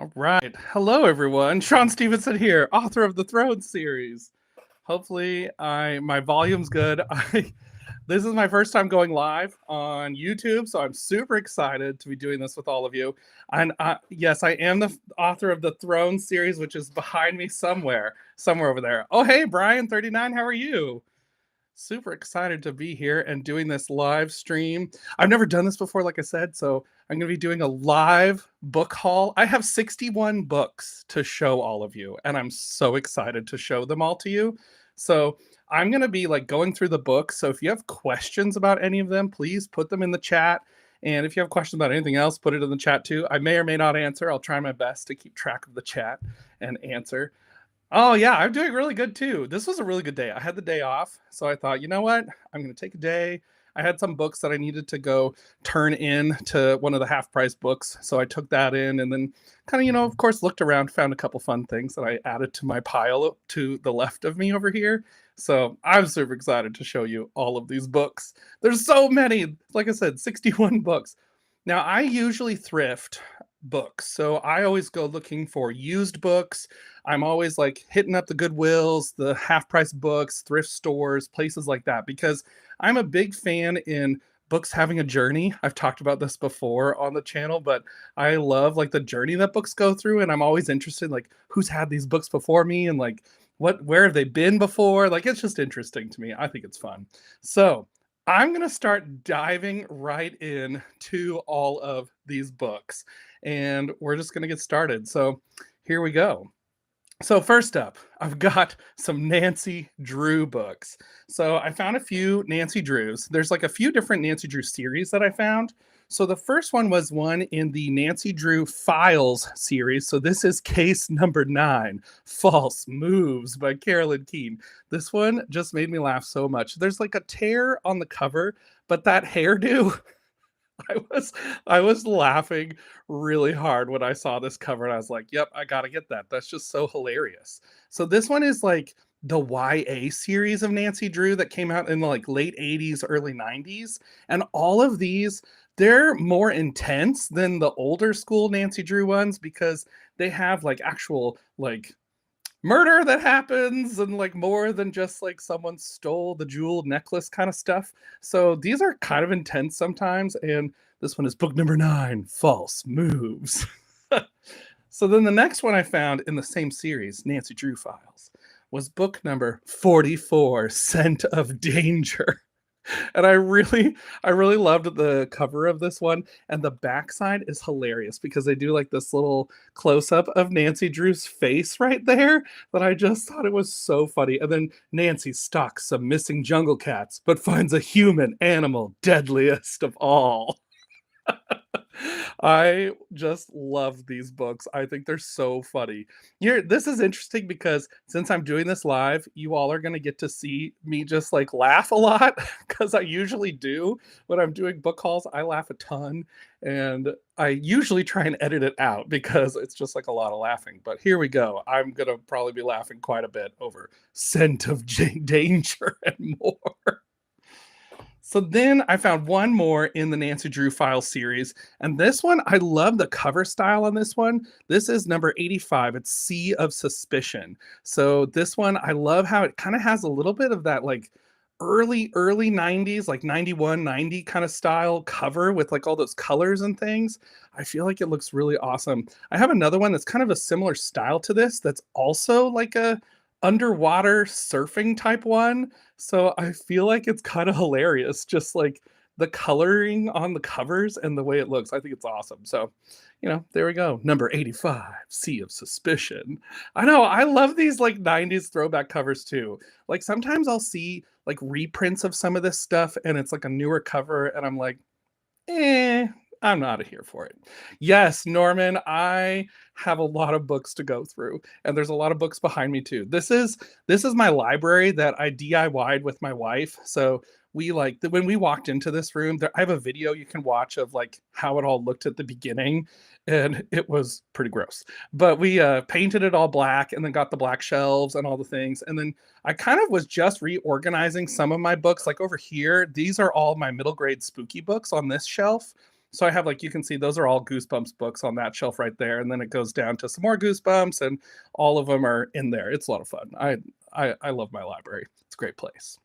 All right. Hello, everyone. Shaun Stevenson here, author of the Throne series. Hopefully, my volume's good. This is my first time going live on YouTube, so I'm super excited to be doing this with all of you. And yes, I am the author of the Throne series, which is behind me somewhere over there. Oh, hey, Brian39, how are you? Super excited to be here and doing this live stream. I've never done this before, like I said, so I'm going to be doing a live book haul. I have 61 books to show all of you, and I'm so excited to show them all to you. So I'm going to be like going through the books. So if you have questions about any of them, please put them in the chat. And if you have questions about anything else, put it in the chat too. I may or may not answer. I'll try my best to keep track of the chat and answer. Oh, yeah, I'm doing really good too. This was a really good day. I had the day off, so I thought, you know what? I'm going to take a day. I had some books that I needed to go turn in to one of the half-price books, so I took that in and then kind of, of course, looked around, found a couple fun things that I added to my pile to the left of me over here. So I'm super excited to show you all of these books. There's so many. Like I said, 61 books. Now, I usually thrift books, so I always go looking for used books. I'm always like hitting up the Goodwills, the half-price books, thrift stores, places like that, because I'm a big fan in books having a journey. I've talked about this before on the channel, but I love like the journey that books go through, and I'm always interested like who's had these books before me and like where have they been before? Like it's just interesting to me. I think it's fun. So I'm going to start diving right in to all of these books, and we're just going to get started. So here we go. So first up, I've got some Nancy Drew books. So I found a few Nancy Drews. There's like a few different Nancy Drew series that I found. So the first one was one in the Nancy Drew Files series. So this is case number 9, False Moves by Carolyn Keene. This one just made me laugh so much. There's like a tear on the cover, but that hairdo, I was laughing really hard when I saw this cover, and I was like, yep, I gotta get that. That's just so hilarious. So this one is like the YA series of Nancy Drew that came out in the like late 80s, early 90s. And all of these, they're more intense than the older school Nancy Drew ones because they have like actual like murder that happens and like more than just like someone stole the jeweled necklace kind of stuff. So these are kind of intense sometimes, and this one is book number 9, False Moves. So then the next one I found in the same series, Nancy Drew Files, was book number 44, Scent of Danger. And I really loved the cover of this one, and the backside is hilarious because they do like this little close-up of Nancy Drew's face right there that I just thought it was so funny. And then Nancy stalks some missing jungle cats but finds a human animal deadliest of all. I just love these books. I think they're so funny. This is interesting because since I'm doing this live, you all are going to get to see me just like laugh a lot because I usually do when I'm doing book hauls. I laugh a ton, and I usually try and edit it out because it's just like a lot of laughing. But here we go. I'm going to probably be laughing quite a bit over Scent of Danger and more. So then I found one more in the Nancy Drew Files series. And this one, I love the cover style on this one. This is number 85. It's Sea of Suspicion. So this one, I love how it kind of has a little bit of that like early 90s, like 91, 90 kind of style cover with like all those colors and things. I feel like it looks really awesome. I have another one that's kind of a similar style to this that's also like a underwater surfing type one. So I feel like it's kind of hilarious, just like the coloring on the covers and the way it looks. I think it's awesome. So, there we go. Number 85, Sea of Suspicion. I know, I love these like 90s throwback covers too. Like sometimes I'll see like reprints of some of this stuff and it's like a newer cover and I'm like, I'm not here for it. Yes, Norman, I have a lot of books to go through, and there's a lot of books behind me too. This is my library that I DIY'd with my wife. So we like when we walked into this room, I have a video you can watch of like how it all looked at the beginning, and it was pretty gross. But we painted it all black and then got the black shelves and all the things. And then I kind of was just reorganizing some of my books. Like over here, these are all my middle grade spooky books on this shelf. So I have like, you can see those are all Goosebumps books on that shelf right there, and then it goes down to some more Goosebumps, and all of them are in there. It's a lot of fun. I love my library. It's a great place.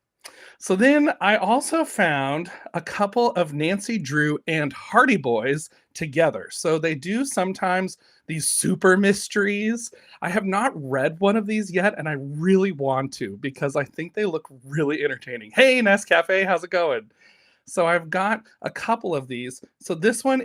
So then I also found a couple of Nancy Drew and Hardy Boys together. So they do sometimes these super mysteries. I have not read one of these yet, and I really want to because I think they look really entertaining. Hey, Nescafe, how's it going? So I've got a couple of these. So this one,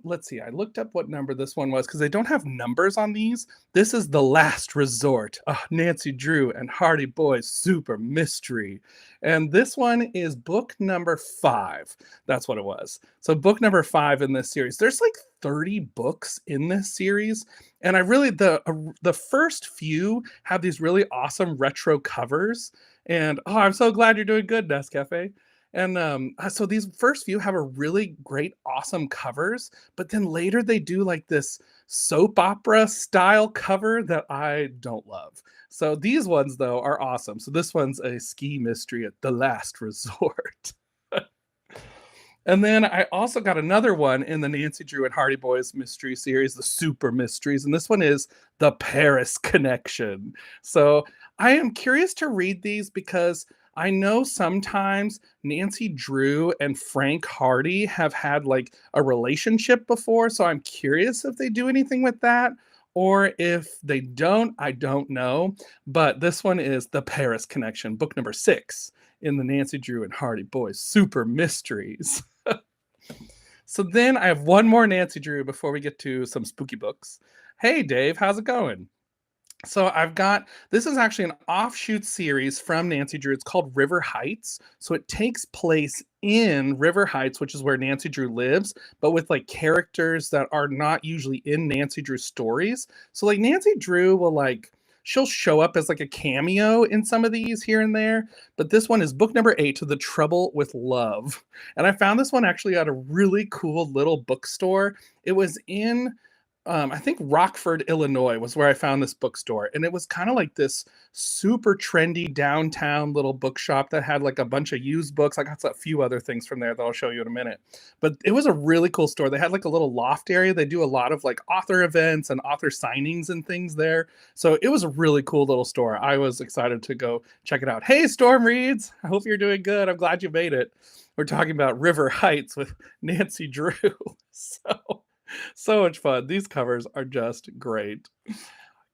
let's see, I looked up what number this one was because they don't have numbers on these. This is The Last Resort, Nancy Drew and Hardy Boys Super Mystery. And this one is book number 5. That's what it was. So book number 5 in this series. There's like 30 books in this series. And I really, the first few have these really awesome retro covers. And I'm so glad you're doing good, Nescafe. And so these first few have a really great, awesome covers, but then later they do like this soap opera style cover that I don't love. So these ones though are awesome. So this one's a ski mystery at the last resort. And then I also got another one in the Nancy Drew and Hardy Boys mystery series, the Super Mysteries. And this one is The Paris Connection. So I am curious to read these because I know sometimes Nancy Drew and Frank Hardy have had like a relationship before. So I'm curious if they do anything with that. Or if they don't, I don't know. But this one is The Paris Connection, book number 6 in the Nancy Drew and Hardy Boys Super Mysteries. So then I have one more Nancy Drew before we get to some spooky books. Hey, Dave, how's it going? So this is actually an offshoot series from Nancy Drew. It's called River Heights. So it takes place in River Heights, which is where Nancy Drew lives, but with like characters that are not usually in Nancy Drew's stories. So like Nancy Drew will she'll show up as like a cameo in some of these here and there, but this one is book number 8, The Trouble with Love. And I found this one actually at a really cool little bookstore. It was in I think Rockford, Illinois was where I found this bookstore. And it was kind of like this super trendy downtown little bookshop that had like a bunch of used books. I got a few other things from there that I'll show you in a minute. But it was a really cool store. They had like a little loft area. They do a lot of like author events and author signings and things there. So it was a really cool little store. I was excited to go check it out. Hey, Storm Reads. I hope you're doing good. I'm glad you made it. We're talking about River Heights with Nancy Drew. So much fun. These covers are just great.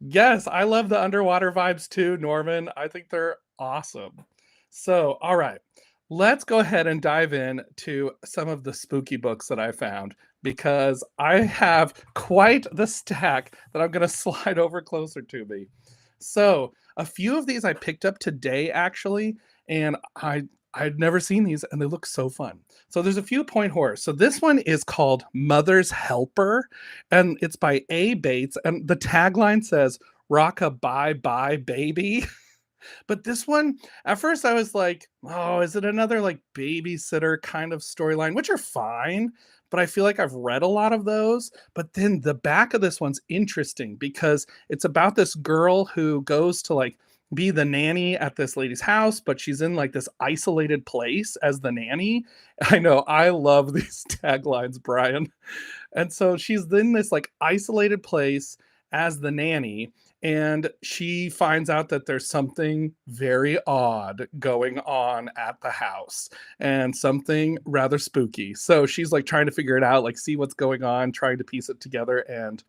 Yes, I love the underwater vibes too, Norman. I think they're awesome. So, all right, let's go ahead and dive in to some of the spooky books that I found because I have quite the stack that I'm going to slide over closer to me. So, a few of these I picked up today actually, and I'd never seen these and they look so fun. So there's a few point horror. So this one is called Mother's Helper and it's by A. Bates. And the tagline says, "Rock-a-bye bye baby." But this one, at first I was like, oh, is it another like babysitter kind of storyline, which are fine. But I feel like I've read a lot of those. But then the back of this one's interesting because it's about this girl who goes to like be the nanny at this lady's house, but she's in like this isolated place as the nanny. I know, I love these taglines, Brian. And so she's in this like isolated place as the nanny, and she finds out that there's something very odd going on at the house and something rather spooky. So she's like trying to figure it out, like see what's going on, trying to piece it together, and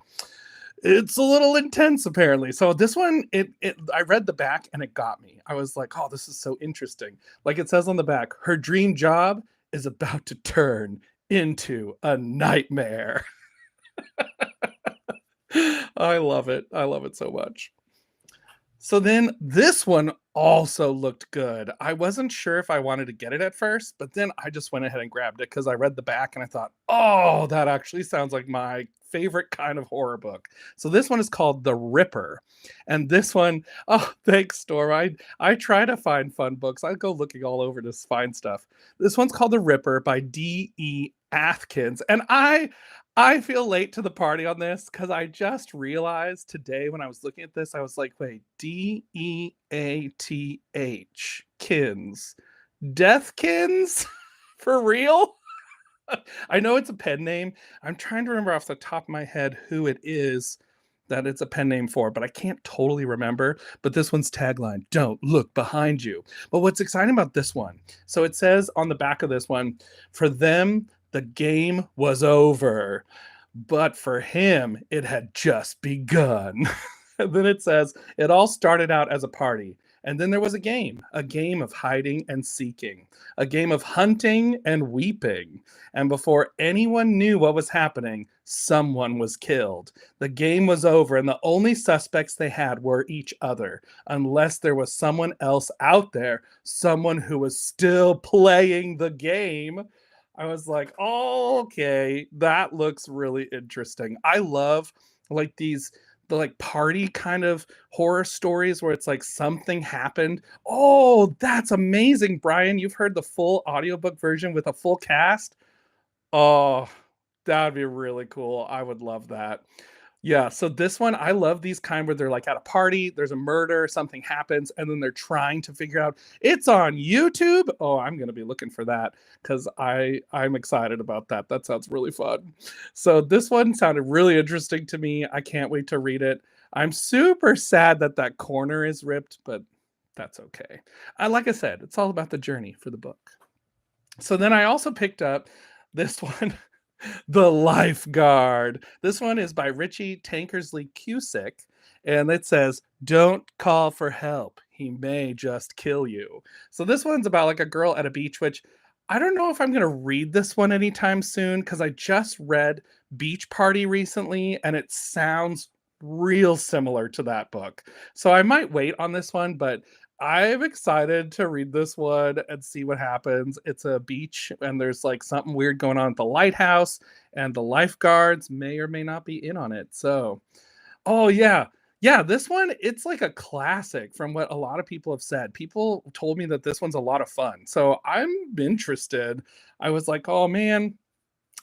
it's a little intense apparently. So this one, I read the back and it got me. I was like, oh, this is so interesting. Like it says on the back, her dream job is about to turn into a nightmare. I love it. I love it so much. So then this one also looked good. I wasn't sure if I wanted to get it at first, but then I just went ahead and grabbed it because I read the back and I thought, oh, that actually sounds like my favorite kind of horror book. So this one is called The Ripper. And this one, oh, thanks, Storm. I try to find fun books. I go looking all over to find stuff. This one's called The Ripper by D.E. Atkins. And I feel late to the party on this because I just realized today when I was looking at this, I was like, wait, Death Kins. Deathkins? For real? I know it's a pen name. I'm trying to remember off the top of my head who it is that it's a pen name for, but I can't totally remember. But this one's tagline: "Don't look behind you." But what's exciting about this one? So it says on the back of this one, "For them, the game was over, but for him, it had just begun." And then it says, "It all started out as a party. And then there was a game of hiding and seeking, a game of hunting and weeping. And before anyone knew what was happening, someone was killed. The game was over, and the only suspects they had were each other, unless there was someone else out there, someone who was still playing the game." I was like, oh, okay, that looks really interesting. I love like the like party kind of horror stories where it's like something happened. Oh, that's amazing, Brian. You've heard the full audiobook version with a full cast? Oh, that'd be really cool. I would love that. Yeah, so this one, I love these kind where they're like at a party, there's a murder, something happens, and then they're trying to figure out it's on YouTube. Oh, I'm gonna be looking for that because I'm excited about that. That sounds really fun. So this one sounded really interesting to me. I can't wait to read it. I'm super sad that that corner is ripped, but that's okay. Like I said, it's all about the journey for the book. So then I also picked up this one, The Lifeguard. This one is by Richie Tankersley Cusick, and it says, "Don't call for help. He may just kill you." So this one's about like a girl at a beach, which I don't know if I'm going to read this one anytime soon because I just read Beach Party recently and it sounds real similar to that book. So I might wait on this one, but I'm excited to read this one and see what happens. It's a beach and there's like something weird going on at the lighthouse, and the lifeguards may or may not be in on it. So, oh yeah. Yeah, this one, it's like a classic from what a lot of people have said. People told me that this one's a lot of fun. So I'm interested. I was like, oh man,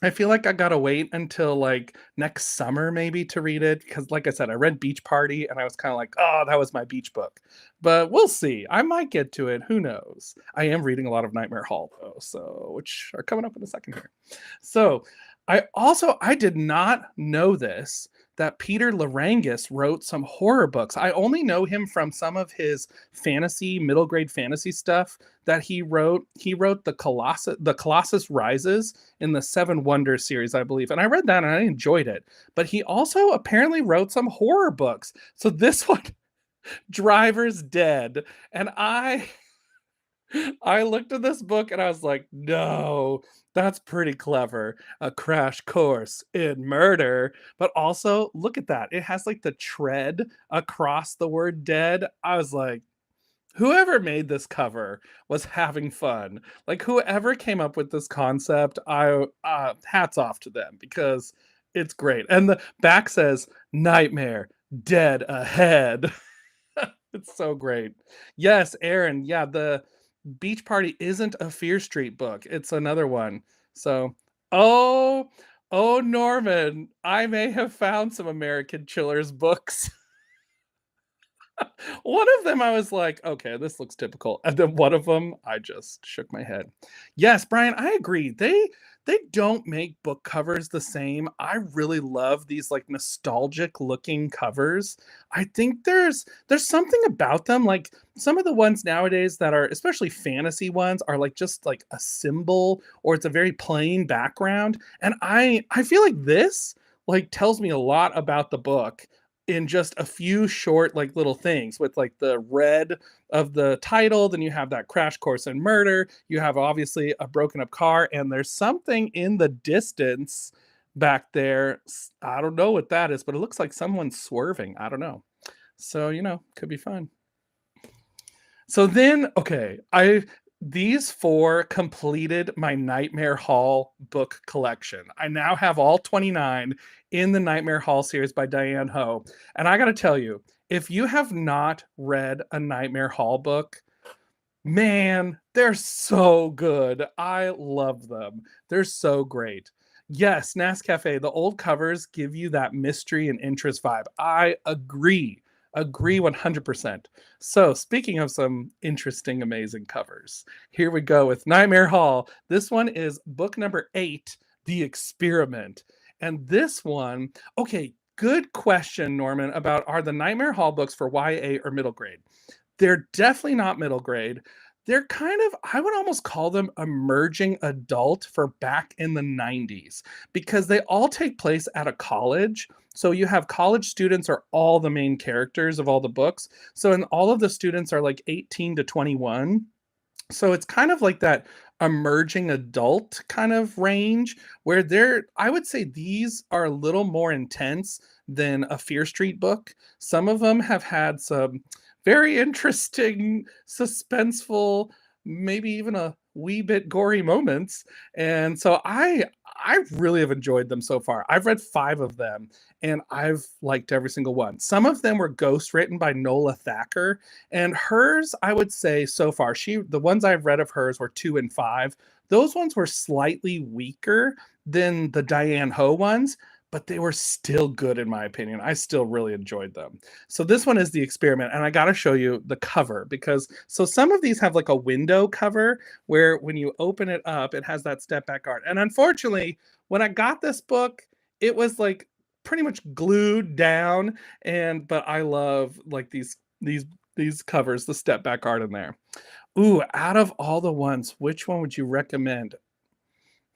I feel like I gotta wait until like next summer maybe to read it because, like I said, I read Beach Party and I was kind of like, oh, that was my beach book. But we'll see. I might get to it. Who knows? I am reading a lot of Nightmare Hall though, so which are coming up in a second here. So I did not know this that Peter Larangis wrote some horror books. I only know him from some of his fantasy, middle grade fantasy stuff that he wrote. He wrote the Colossus Rises in the Seven Wonders series, I believe. And I read that and I enjoyed it. But he also apparently wrote some horror books. So this one, Driver's Dead. And I looked at this book and I was like, no, that's pretty clever. A crash course in murder. But also, look at that. It has like the tread across the word dead. I was like, whoever made this cover was having fun. Like whoever came up with this concept, I hats off to them because it's great. And the back says nightmare dead ahead. It's so great. Yes, Aaron. Yeah, the Beach Party isn't a Fear Street book. It's another one. So, oh, oh, Norman, I may have found some American Chillers books. One of them I was like, okay, this looks typical. And then one of them, I just shook my head. Yes, Brian, I agree. They don't make book covers the same. I really love these like nostalgic looking covers. I think there's something about them. Like some of the ones nowadays that are especially fantasy ones are like just like a symbol or it's a very plain background. And I feel like this like tells me a lot about the book in just a few short like little things with like the red of the title, then you have that crash course in murder, you have obviously a broken up car, and there's something in the distance back there. I don't know what that is, but it looks like someone's swerving. I don't know. So, could be fun. So then, okay, I these four completed my Nightmare Hall book collection. I now have all 29 in the Nightmare Hall series by Diane Ho. And I got to tell you, if you have not read a Nightmare Hall book, man, they're so good. I love them. They're so great. Yes, Nas Cafe, the old covers give you that mystery and interest vibe. I agree. Agree 100%. So, speaking of some interesting, amazing covers, here we go with Nightmare Hall. This one is book number 8, The Experiment. And this one, okay, good question, Norman, about are the Nightmare Hall books for YA or middle grade? They're definitely not middle grade. They're kind of, I would almost call them emerging adult for back in the 90s because they all take place at a college. So you have college students are all the main characters of all the books. So and all of the students are like 18 to 21. So it's kind of like that emerging adult kind of range where I would say these are a little more intense than a Fear Street book. Some of them have had some very interesting, suspenseful, maybe even a wee bit gory moments. And so I really have enjoyed them so far. I've read 5 of them and I've liked every single one. Some of them were ghost written by Nola Thacker, and hers, I would say so far, the ones I've read of hers were 2 and 5. Those ones were slightly weaker than the Diane Ho ones, but they were still good in my opinion. I still really enjoyed them. So this one is The Experiment, and I got to show you the cover because so some of these have like a window cover where when you open it up, it has that step back art. And unfortunately, when I got this book, it was like pretty much glued down, but I love like these covers, the step back art in there. Ooh, out of all the ones, which one would you recommend?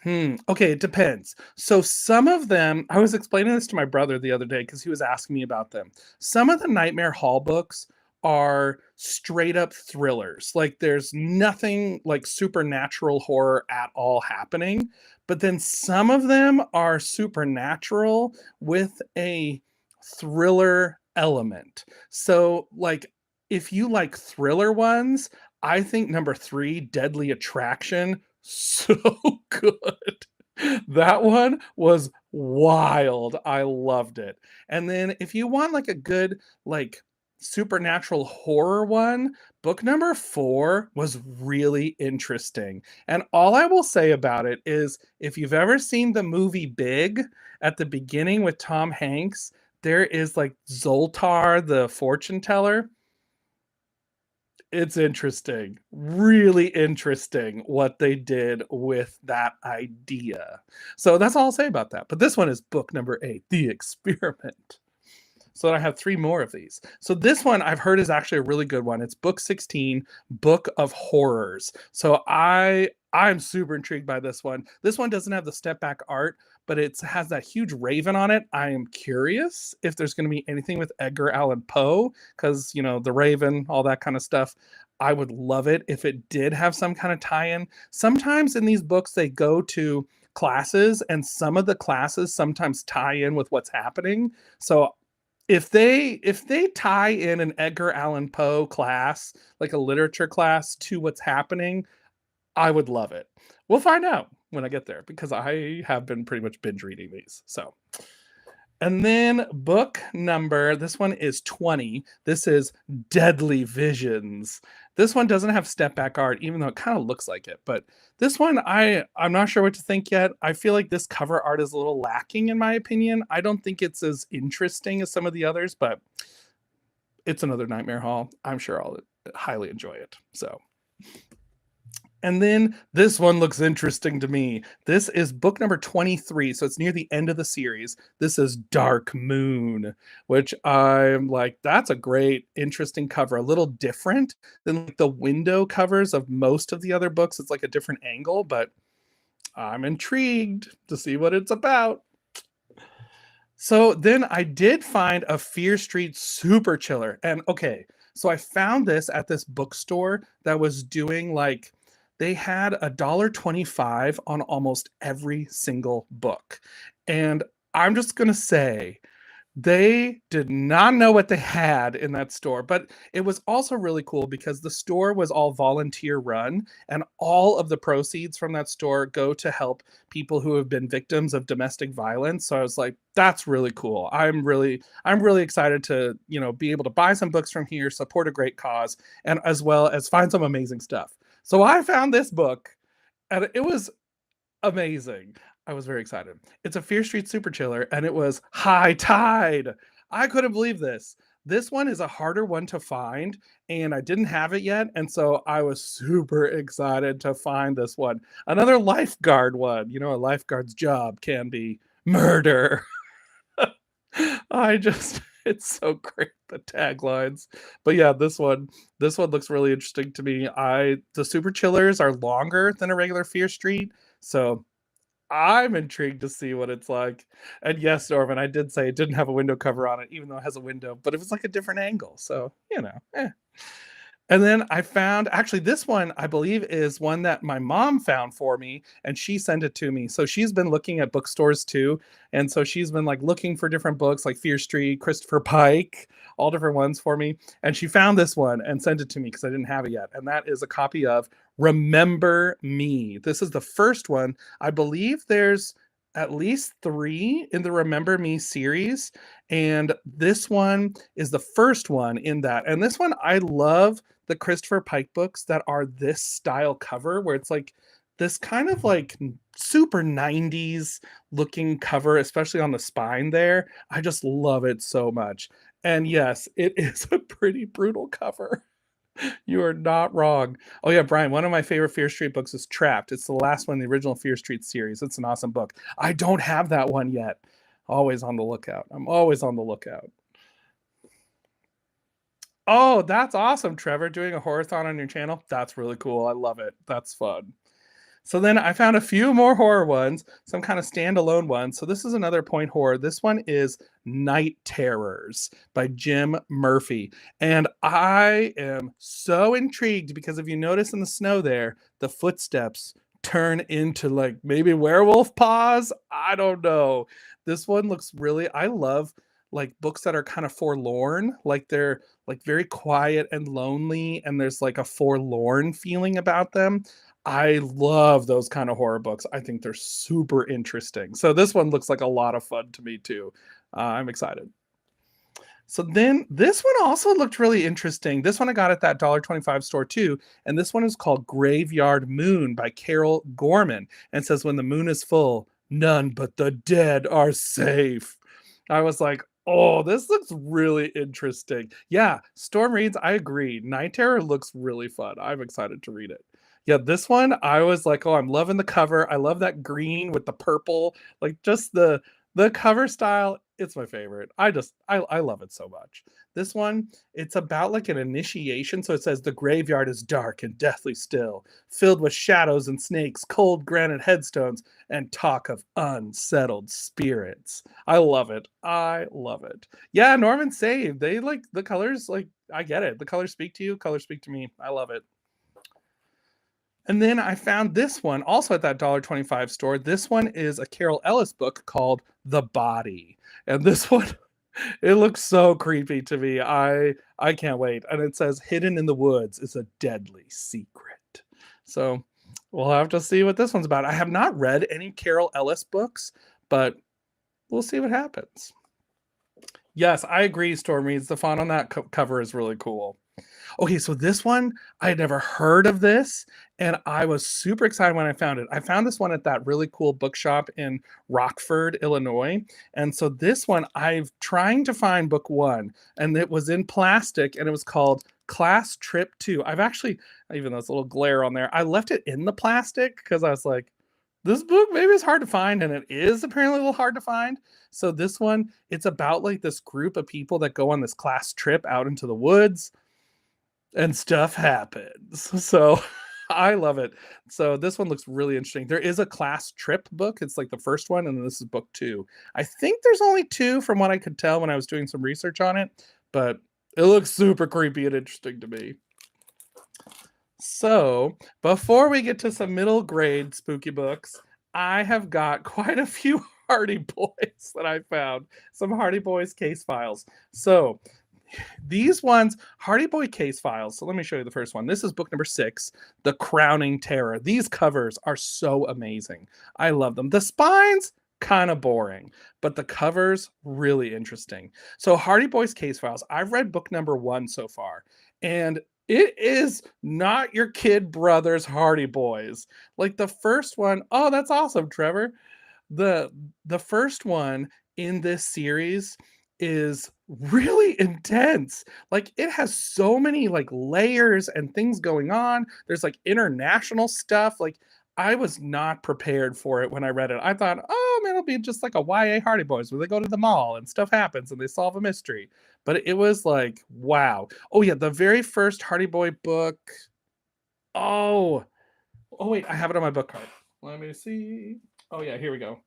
Okay, it depends. So some of them, I was explaining this to my brother the other day because he was asking me about them. Some of the Nightmare Hall books are straight up thrillers. Like there's nothing like supernatural horror at all happening. But then some of them are supernatural with a thriller element. So like if you like thriller ones, I think number 3, Deadly Attraction, so good. That one was wild. I loved it. And then if you want like a good like supernatural horror one, book number 4 was really interesting. And all I will say about it is if you've ever seen the movie Big at the beginning with Tom Hanks, there is like Zoltar the fortune teller. It's interesting, really interesting what they did with that idea. So that's all I'll say about that. But this one is book number 8, The Experiment. So I have 3 more of these. So this one I've heard is actually a really good one. It's book 16, Book of Horrors. So I'm super intrigued by this one. This one doesn't have the step back art, but it has that huge raven on it. I am curious if there's going to be anything with Edgar Allan Poe because, you know, the raven, all that kind of stuff. I would love it if it did have some kind of tie-in. Sometimes in these books they go to classes and some of the classes sometimes tie in with what's happening. So if they tie in an Edgar Allan Poe class, like a literature class to what's happening, I would love it. We'll find out when I get there because I have been pretty much binge reading these. So, and then book number, this one is 20. This is Deadly Visions. This one doesn't have step back art, even though it kind of looks like it. But this one, I'm not sure what to think yet. I feel like this cover art is a little lacking in my opinion. I don't think it's as interesting as some of the others, but it's another Nightmare Hall. I'm sure I'll highly enjoy it. So. And then this one looks interesting to me. This is book number 23, so it's near the end of the series. This is Dark Moon, which I'm like, that's a great, interesting cover. A little different than like the window covers of most of the other books. It's like a different angle, but I'm intrigued to see what it's about. So then I did find a Fear Street super chiller. And okay, so I found this at this bookstore that was doing like, they had $1.25 on almost every single book. And I'm just going to say, they did not know what they had in that store, but it was also really cool because the store was all volunteer run and all of the proceeds from that store go to help people who have been victims of domestic violence. So I was like, that's really cool. I'm really excited to, you know, be able to buy some books from here, support a great cause, and as well as find some amazing stuff. So I found this book and it was amazing. I was very excited. It's a Fear Street super chiller and it was High Tide. I couldn't believe this. This one is a harder one to find, and I didn't have it yet, and so I was super excited to find this one. Another lifeguard one. You know, a lifeguard's job can be murder. I just it's so great, the taglines. But yeah, this one looks really interesting to me. I The super chillers are longer than a regular Fear Street, so I'm intrigued to see what it's like. And yes, Norman, I did say it didn't have a window cover on it, even though it has a window, but it was like a different angle. So, And then I found actually this one, I believe, is one that my mom found for me and she sent it to me. So she's been looking at bookstores too. And so she's been like looking for different books like Fear Street, Christopher Pike, all different ones for me. And she found this one and sent it to me because I didn't have it yet. And that is a copy of Remember Me. This is the first one. I believe there's at least 3 in the Remember Me series. And this one is the first one in that. And this one, I love the Christopher Pike books that are this style cover where it's like this kind of like super 90s looking cover, especially on the spine there. I just love it so much. And yes, it is a pretty brutal cover. You are not wrong. Oh yeah, Brian, one of my favorite Fear Street books is Trapped. It's the last one in the original Fear Street series. It's an awesome book. I don't have that one yet. Always on the lookout. I'm always on the lookout. Oh, that's awesome, Trevor, doing a horathon on your channel. That's really cool. I love it. That's fun. So then I found a few more horror ones, some kind of standalone ones. So this is another point horror. This one is Night Terrors by Jim Murphy. And I am so intrigued because if you notice in the snow there, the footsteps turn into like maybe werewolf paws. I don't know. This one looks really, I love like books that are kind of forlorn, like they're like very quiet and lonely, and there's like a forlorn feeling about them. I love those kind of horror books. I think they're super interesting. So this one looks like a lot of fun to me too. I'm excited. So then this one also looked really interesting. This one I got at that $1.25 store too. And this one is called Graveyard Moon by Carol Gorman. And it says, when the moon is full, none but the dead are safe. I was like, oh, this looks really interesting. Yeah, Storm reads, I agree. Night Terror looks really fun. I'm excited to read it. Yeah, this one, I was like, oh, I'm loving the cover. I love that green with the purple, like just the cover style. It's my favorite. I love it so much. This one, it's about like an initiation. So it says the graveyard is dark and deathly still, filled with shadows and snakes, cold granite headstones, and talk of unsettled spirits. I love it. I love it. Yeah, Norman saved. They like the colors, like I get it. The colors speak to you, colors speak to me. I love it. And then I found this one also at that $1.25 store. This one is a Carol Ellis book called The Body. And this one, it looks so creepy to me. I can't wait. And it says hidden in the woods is a deadly secret. So we'll have to see what this one's about. I have not read any Carol Ellis books, but we'll see what happens. Yes, I agree, Storm Reads. The font on that cover is really cool. Okay, so this one, I had never heard of this, and I was super excited when I found it. I found this one at that really cool bookshop in Rockford, Illinois. And so this one, I've trying to find book 1, and it was in plastic, and it was called Class Trip 2. I've actually, even though it's a little glare on there, I left it in the plastic because I was like, this book maybe is hard to find, and it is apparently a little hard to find. So this one, it's about like this group of people that go on this class trip out into the woods and stuff happens. So I love it. So this one looks really interesting. There is a class trip book. It's like the first one, and then this is book 2. I think there's only 2 from what I could tell when I was doing some research on it, but it looks super creepy and interesting to me. So before we get to some middle grade spooky books, I have got quite a few Hardy Boys that I found. Some Hardy Boys case files. So these ones, Hardy Boy case files. So let me show you the first one. This is book number 6, The Crowning Terror. These covers are so amazing. I love them. The spines, kind of boring, but the covers, really interesting. So Hardy Boys case files. I've read book number 1 so far, and it is not your kid brother's Hardy Boys. Like the first one, oh, that's awesome, Trevor. The first one in this series is really intense. Like, it has so many like layers and things going on. There's like international stuff. Like, I was not prepared for it when I read it. I thought, oh man, it'll be just like a YA Hardy Boys where they go to the mall and stuff happens and they solve a mystery. But it was like, wow. Oh yeah, the very first Hardy Boy book. Oh, oh wait, I have it on my book card. Let me see. Oh yeah, here we go.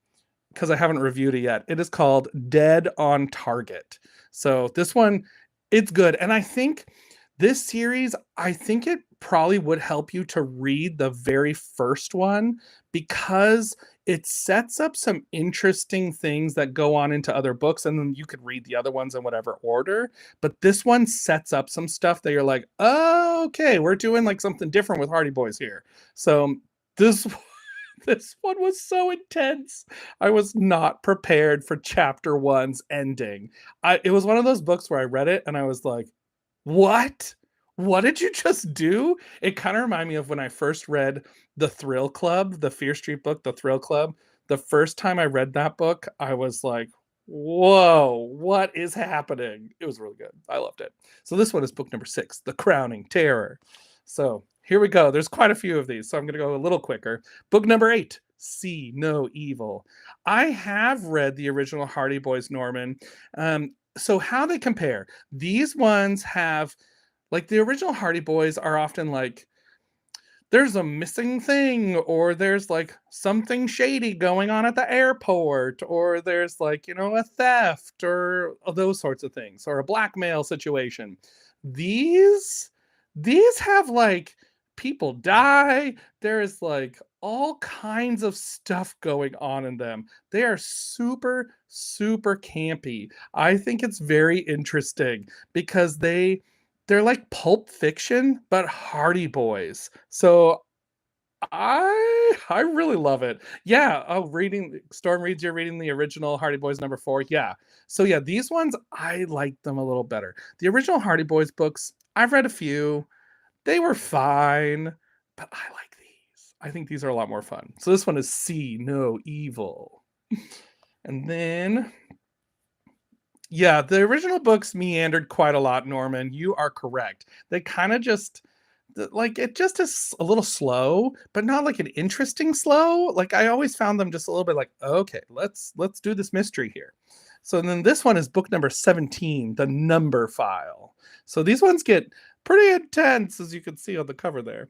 Because I haven't reviewed it yet. It is called Dead on Target. So this one, it's good. And I think this series, I think it probably would help you to read the very first one because it sets up some interesting things that go on into other books. And then you could read the other ones in whatever order. But this one sets up some stuff that you're like, oh, okay, we're doing like something different with Hardy Boys here. So this this one was so intense. I was not prepared for chapter one's ending. It was one of those books where I read it and I was like, what? What did you just do? It kind of reminded me of when I first read The Thrill Club, the Fear Street book, The Thrill Club. The first time I read that book, I was like, whoa, what is happening? It was really good. I loved it. So this one is book number 6, The Crowning Terror. So here we go. There's quite a few of these, so I'm going to go a little quicker. Book number 8, See No Evil. I have read the original Hardy Boys, Norman. So how they compare, these ones have, like, the original Hardy Boys are often like, there's a missing thing, or there's like something shady going on at the airport, or there's like, a theft, or those sorts of things, or a blackmail situation. These have like people die. There's like all kinds of stuff going on in them. They are super, super campy. I think it's very interesting because they're like Pulp Fiction, but Hardy Boys. So I really love it. Yeah. Oh, reading Storm reads, you're reading the original Hardy Boys number 4. Yeah. So yeah, these ones I like them a little better. The original Hardy Boys books, I've read a few. They were fine, but I like these. I think these are a lot more fun. So this one is See No Evil. And then, yeah, the original books meandered quite a lot, Norman. You are correct. They kind of just, like, it just is a little slow, but not like an interesting slow. Like, I always found them just a little bit like, okay, let's do this mystery here. So then this one is book number 17, The Number File. So these ones get pretty intense, as you can see on the cover there.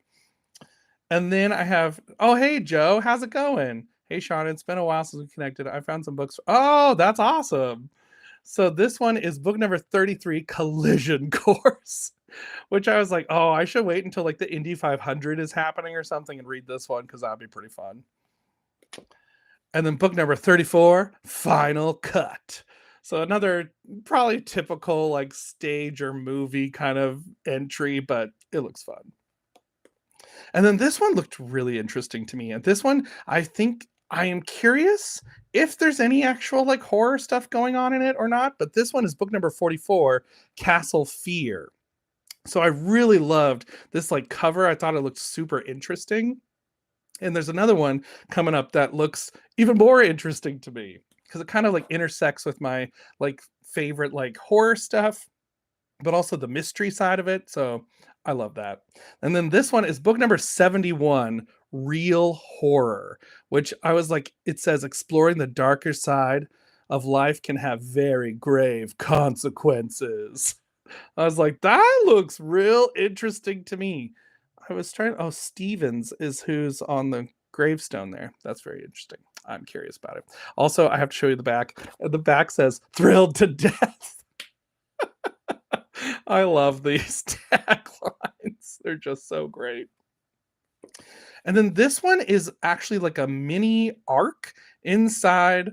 And then I have, oh, hey, Joe, how's it going? Hey, Shaun, it's been a while since we connected. I found some books. Oh, that's awesome. So this one is book number 33, Collision Course, which I was like, oh, I should wait until like the Indy 500 is happening or something and read this one because that'd be pretty fun. And then book number 34, Final Cut. So another probably typical like stage or movie kind of entry, but it looks fun. And then this one looked really interesting to me. And this one, I think I am curious if there's any actual like horror stuff going on in it or not. But this one is book number 44, Castle Fear. So I really loved this like cover. I thought it looked super interesting. And there's another one coming up that looks even more interesting to me because it kind of like intersects with my like favorite like horror stuff, but also the mystery side of it. So I love that. And then this one is book number 71, Real Horror, which I was like, it says exploring the darker side of life can have very grave consequences. I was like, that looks real interesting to me. I was trying, oh, Stevens is who's on the gravestone there. That's very interesting. I'm curious about it. Also, I have to show you the back. The back says, thrilled to death. I love these taglines. They're just so great. And then this one is actually like a mini arc inside.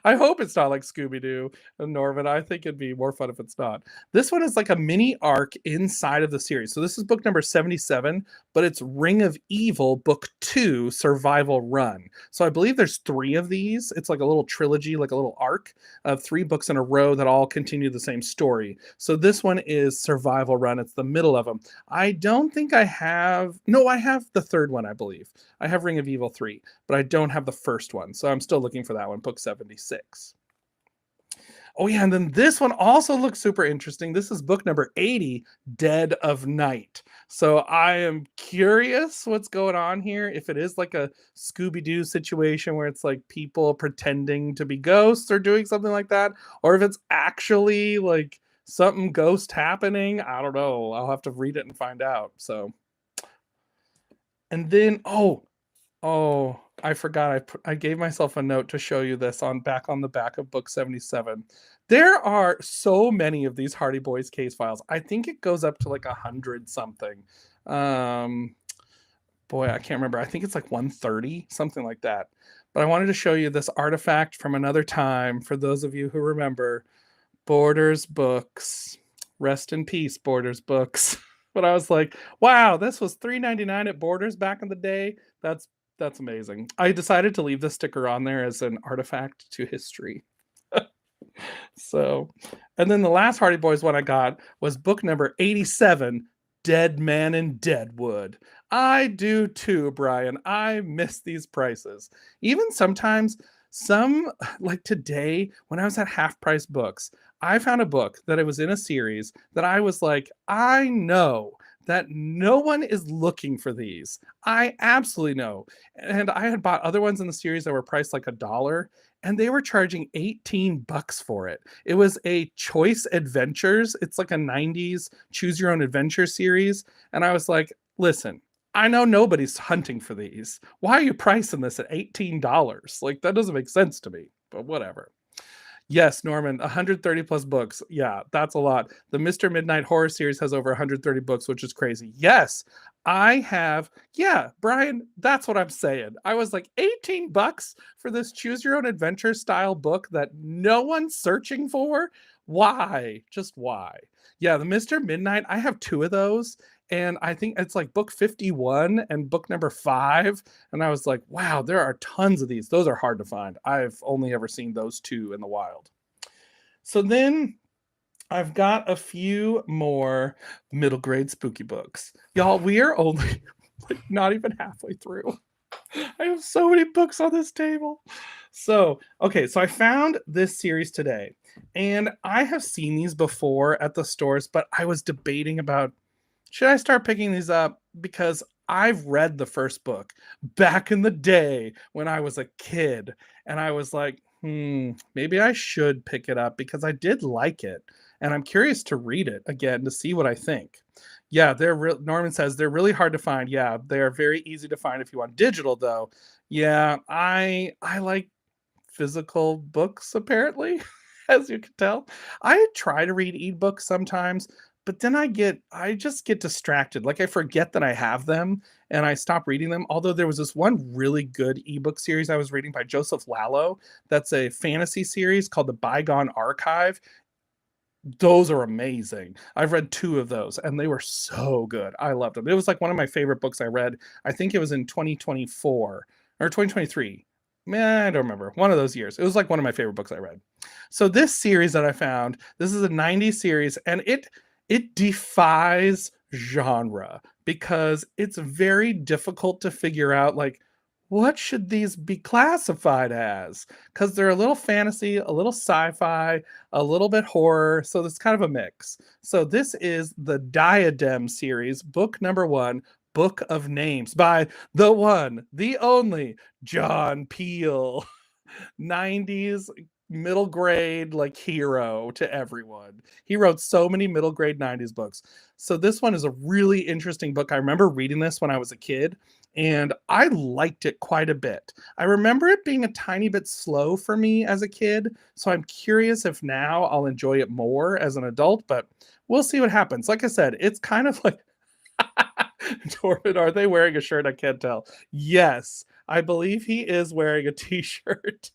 I hope it's not like Scooby-Doo and Norman. I think it'd be more fun if it's not. This one is like a mini arc inside of the series. So this is book number 77, but it's Ring of Evil, book 2, Survival Run. So I believe there's 3 of these. It's like a little trilogy, like a little arc of 3 books in a row that all continue the same story. So this one is Survival Run. It's the middle of them. I don't think I have, no, I have the 3rd one, I believe. I have Ring of Evil 3, but I don't have the 1st one. So I'm still looking for that one, book 76. Oh yeah, and then this one also looks super interesting. This is book number 80, Dead of Night. So I am curious what's going on here. If it is like a Scooby-Doo situation where it's like people pretending to be ghosts or doing something like that, or if it's actually like something ghost happening. I don't know. I'll have to read it and find out. So, and then oh, I forgot. I gave myself a note to show you this on the back of book 77. There are so many of these Hardy Boys case files. I think it goes up to like 100 something. Boy, I can't remember. I think it's like 130, something like that. But I wanted to show you this artifact from another time for those of you who remember. Borders Books. Rest in peace, Borders Books. But I was like, wow, this was $3.99 at Borders back in the day. That's amazing. I decided to leave the sticker on there as an artifact to history. So, and then the last Hardy Boys one I got was book number 87, Dead Man in Deadwood. I do too, Brian. I miss these prices. Even sometimes, some like today when I was at Half Price Books, I found a book that it was in a series that I was like, I know that no one is looking for these. I absolutely know. And I had bought other ones in the series that were priced like $1, and they were charging $18 for it. It was a Choice Adventures. It's like a 90s choose your own adventure series. And I was like, listen, I know nobody's hunting for these. Why are you pricing this at $18? Like, that doesn't make sense to me, but whatever. Yes, Norman, 130 plus books. Yeah, that's a lot. The Mr. Midnight Horror series has over 130 books, which is crazy. Yes, I have. Yeah, Brian, that's what I'm saying. I was like, $18 for this choose your own adventure style book that no one's searching for? Why? Just why? Yeah, the Mr. Midnight, I have 2 of those. And I think it's like book 51 and book number 5. And I was like, wow, there are tons of these. Those are hard to find. I've only ever seen those 2 in the wild. So then I've got a few more middle grade spooky books. Y'all, we are only like not even halfway through. I have so many books on this table. So, okay, so I found this series today. And I have seen these before at the stores, but I was debating about, should I start picking these up? Because I've read the first book back in the day when I was a kid. And I was like, maybe I should pick it up because I did like it. And I'm curious to read it again to see what I think. Yeah, Norman says they're really hard to find. Yeah, they're very easy to find if you want digital, though. Yeah, I like physical books, apparently, as you can tell. I try to read ebooks sometimes, but then I just get distracted. Like, I forget that I have them and I stop reading them. Although there was this one really good ebook series I was reading by Joseph Lallo. That's a fantasy series called The Bygone Archive. Those are amazing. I've read 2 of those and they were so good. I loved them. It was like one of my favorite books I read. I think it was in 2024 or 2023. Man, I don't remember. One of those years. It was like one of my favorite books I read. So this series that I found, this is a 90s series, and it defies genre because it's very difficult to figure out, like, what should these be classified as? Because they're a little fantasy, a little sci-fi, a little bit horror. So it's kind of a mix. So this is the Diadem series, book number 1, Book of Names, by the one, the only John Peel. 90s middle grade like hero to everyone. He wrote so many middle grade 90s books. So this one is a really interesting book. I remember reading this when I was a kid and I liked it quite a bit. I remember it being a tiny bit slow for me as a kid, so I'm curious if now I'll enjoy it more as an adult, but we'll see what happens. Like I said, it's kind of like Torben, are they wearing a shirt? I can't tell. Yes, I believe he is wearing a t-shirt.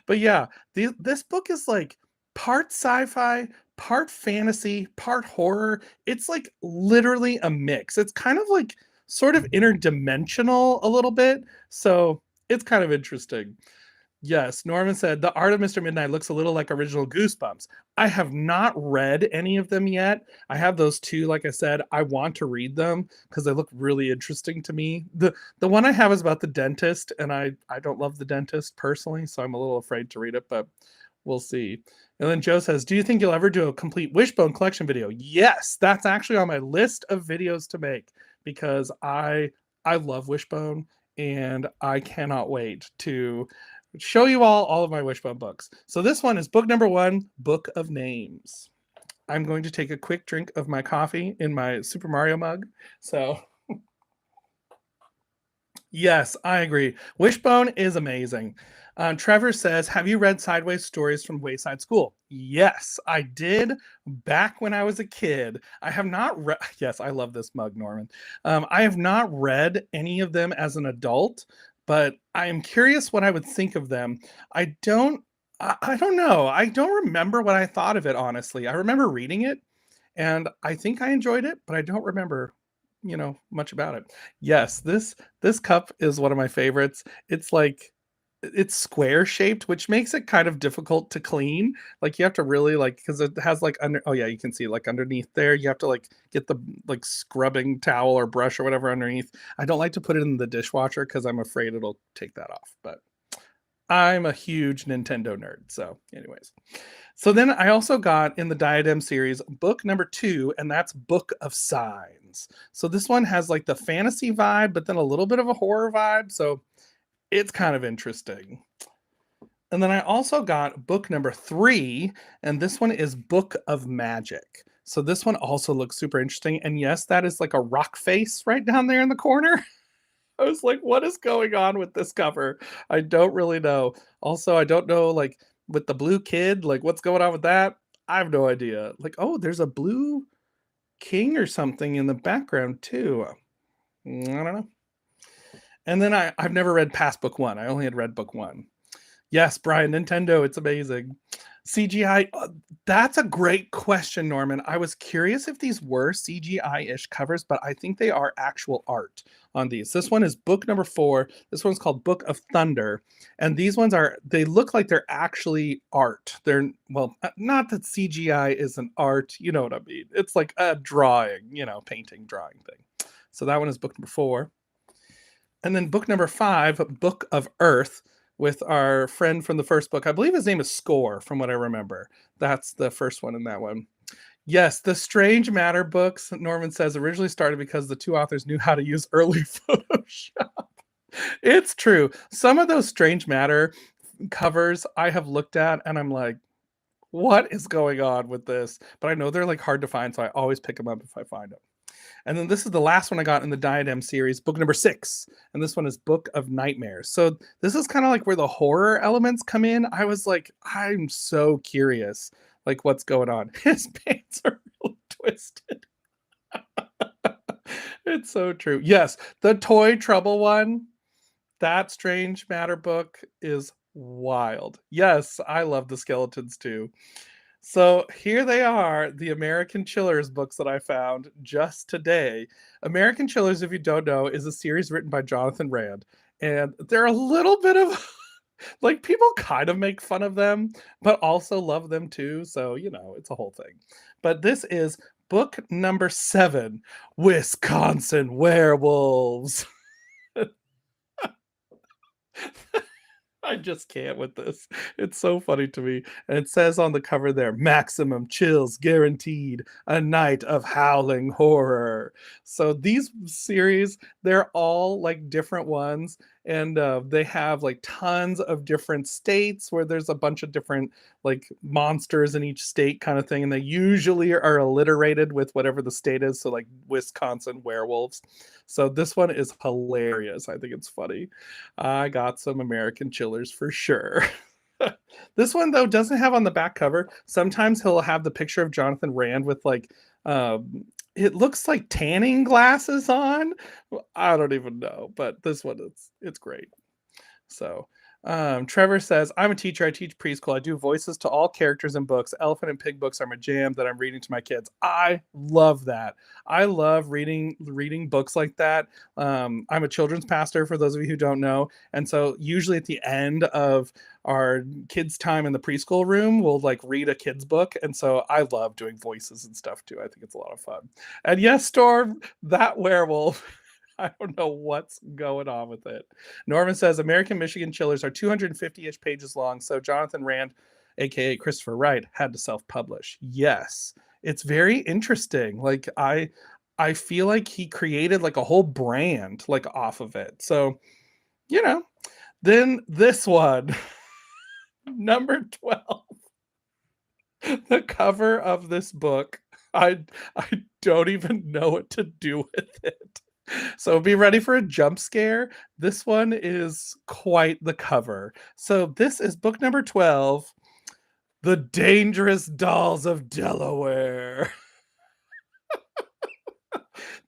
But yeah, this book is like part sci-fi, part fantasy, part horror. It's like literally a mix. It's kind of like sort of interdimensional a little bit. So it's kind of interesting. Yes, Norman said the art of Mr. Midnight looks a little like original Goosebumps. I have not read any of them yet. I have those 2, like I said. I want to read them because they look really interesting to me. The one I have is about the dentist, and I don't love the dentist personally, so I'm a little afraid to read it, but We'll see. And then Joe says, do you think you'll ever do a complete Wishbone collection video? Yes, that's actually on my list of videos to make because I love Wishbone and I cannot wait to show you all of my Wishbone books. So this one is book number 1, Book of Names. I'm going to take a quick drink of my coffee in my Super Mario mug. So yes, I agree. Wishbone is amazing. Trevor says, have you read Sideways Stories from Wayside School? Yes, I did back when I was a kid. I have not read, yes, I love this mug, Norman. I have not read any of them as an adult, but I am curious what I would think of them. I don't know. I don't remember what I thought of it, honestly. I remember reading it and I think I enjoyed it, but I don't remember much about it. Yes, this cup is one of my favorites. It's square shaped, which makes it kind of difficult to clean. Like you have to really because it has oh yeah, you can see underneath there, you have to get the scrubbing towel or brush or whatever underneath. I don't like to put it in the dishwasher because I'm afraid it'll take that off, but I'm a huge Nintendo nerd. So anyways, so then I also got in the Diadem series book number 2, and that's Book of Signs. So this one has the fantasy vibe, but then a little bit of a horror vibe. So it's kind of interesting. And then I also got book number 3, and this one is Book of Magic. So this one also looks super interesting. And yes, that is a rock face right down there in the corner. I was like, what is going on with this cover? I don't really know. Also, I don't know, with the blue kid, what's going on with that? I have no idea. Oh, there's a blue king or something in the background too. I don't know. And then I've never read past book 1. I only had read book 1. Yes, Brian, Nintendo, it's amazing. CGI, that's a great question, Norman. I was curious if these were CGI-ish covers, but I think they are actual art on these. This one is book number 4. This one's called Book of Thunder. And these ones they look like they're actually art. They're, well, not that CGI isn't art, you know what I mean. It's like a drawing, painting, drawing thing. So that one is book number 4. And then book number 5, Book of Earth, with our friend from the first book. I believe his name is Score, from what I remember. That's the first one in that one. Yes, the Strange Matter books, Norman says, originally started because the 2 authors knew how to use early Photoshop. It's true. Some of those Strange Matter covers I have looked at, and I'm like, what is going on with this? But I know they're hard to find, so I always pick them up if I find them. And then this is the last one I got in the Diadem series, book number 6. And this one is Book of Nightmares. So this is kind of where the horror elements come in. I was like, I'm so curious, what's going on. His pants are really twisted. It's so true. Yes, the Toy Trouble one, that Strange Matter book is wild. Yes, I love the skeletons too. So here they are, the American Chillers books that I found just today. American Chillers, if you don't know, is a series written by Jonathan Rand. And they're a little bit of people kind of make fun of them, but also love them too. So, it's a whole thing. But this is book number 7, Wisconsin Werewolves. I just can't with this. It's so funny to me. And it says on the cover there, maximum chills guaranteed, a night of howling horror. So these series, they're all different ones. And they have tons of different states where there's a bunch of different monsters in each state kind of thing. And they usually are alliterated with whatever the state is. So Wisconsin Werewolves. So this one is hilarious. I think it's funny. I got some American Chillers for sure. This one though doesn't have on the back cover. Sometimes he'll have the picture of Jonathan Rand with it looks like tanning glasses on. I don't even know, but this one it's great. So Trevor says, I'm a teacher. I teach preschool. I do voices to all characters in books. Elephant and Pig books are my jam that I'm reading to my kids. I love that. I love reading books like that. I'm a children's pastor, for those of you who don't know. And so usually at the end of our kids' time in the preschool room, we'll read a kid's book. And so I love doing voices and stuff too. I think it's a lot of fun. And yes, Storm, that werewolf. I don't know what's going on with it. Norman says American Michigan Chillers are 250-ish pages long. So Jonathan Rand aka Christopher Wright, had to self-publish. Yes, it's very interesting. Like I feel like he created like a whole brand like off of it. So, you know, then this one, number 12, the cover of this book, I don't even know what to do with it. So be ready for a jump scare. This one is quite the cover. So this is book number 12, The Dangerous Dolls of Delaware.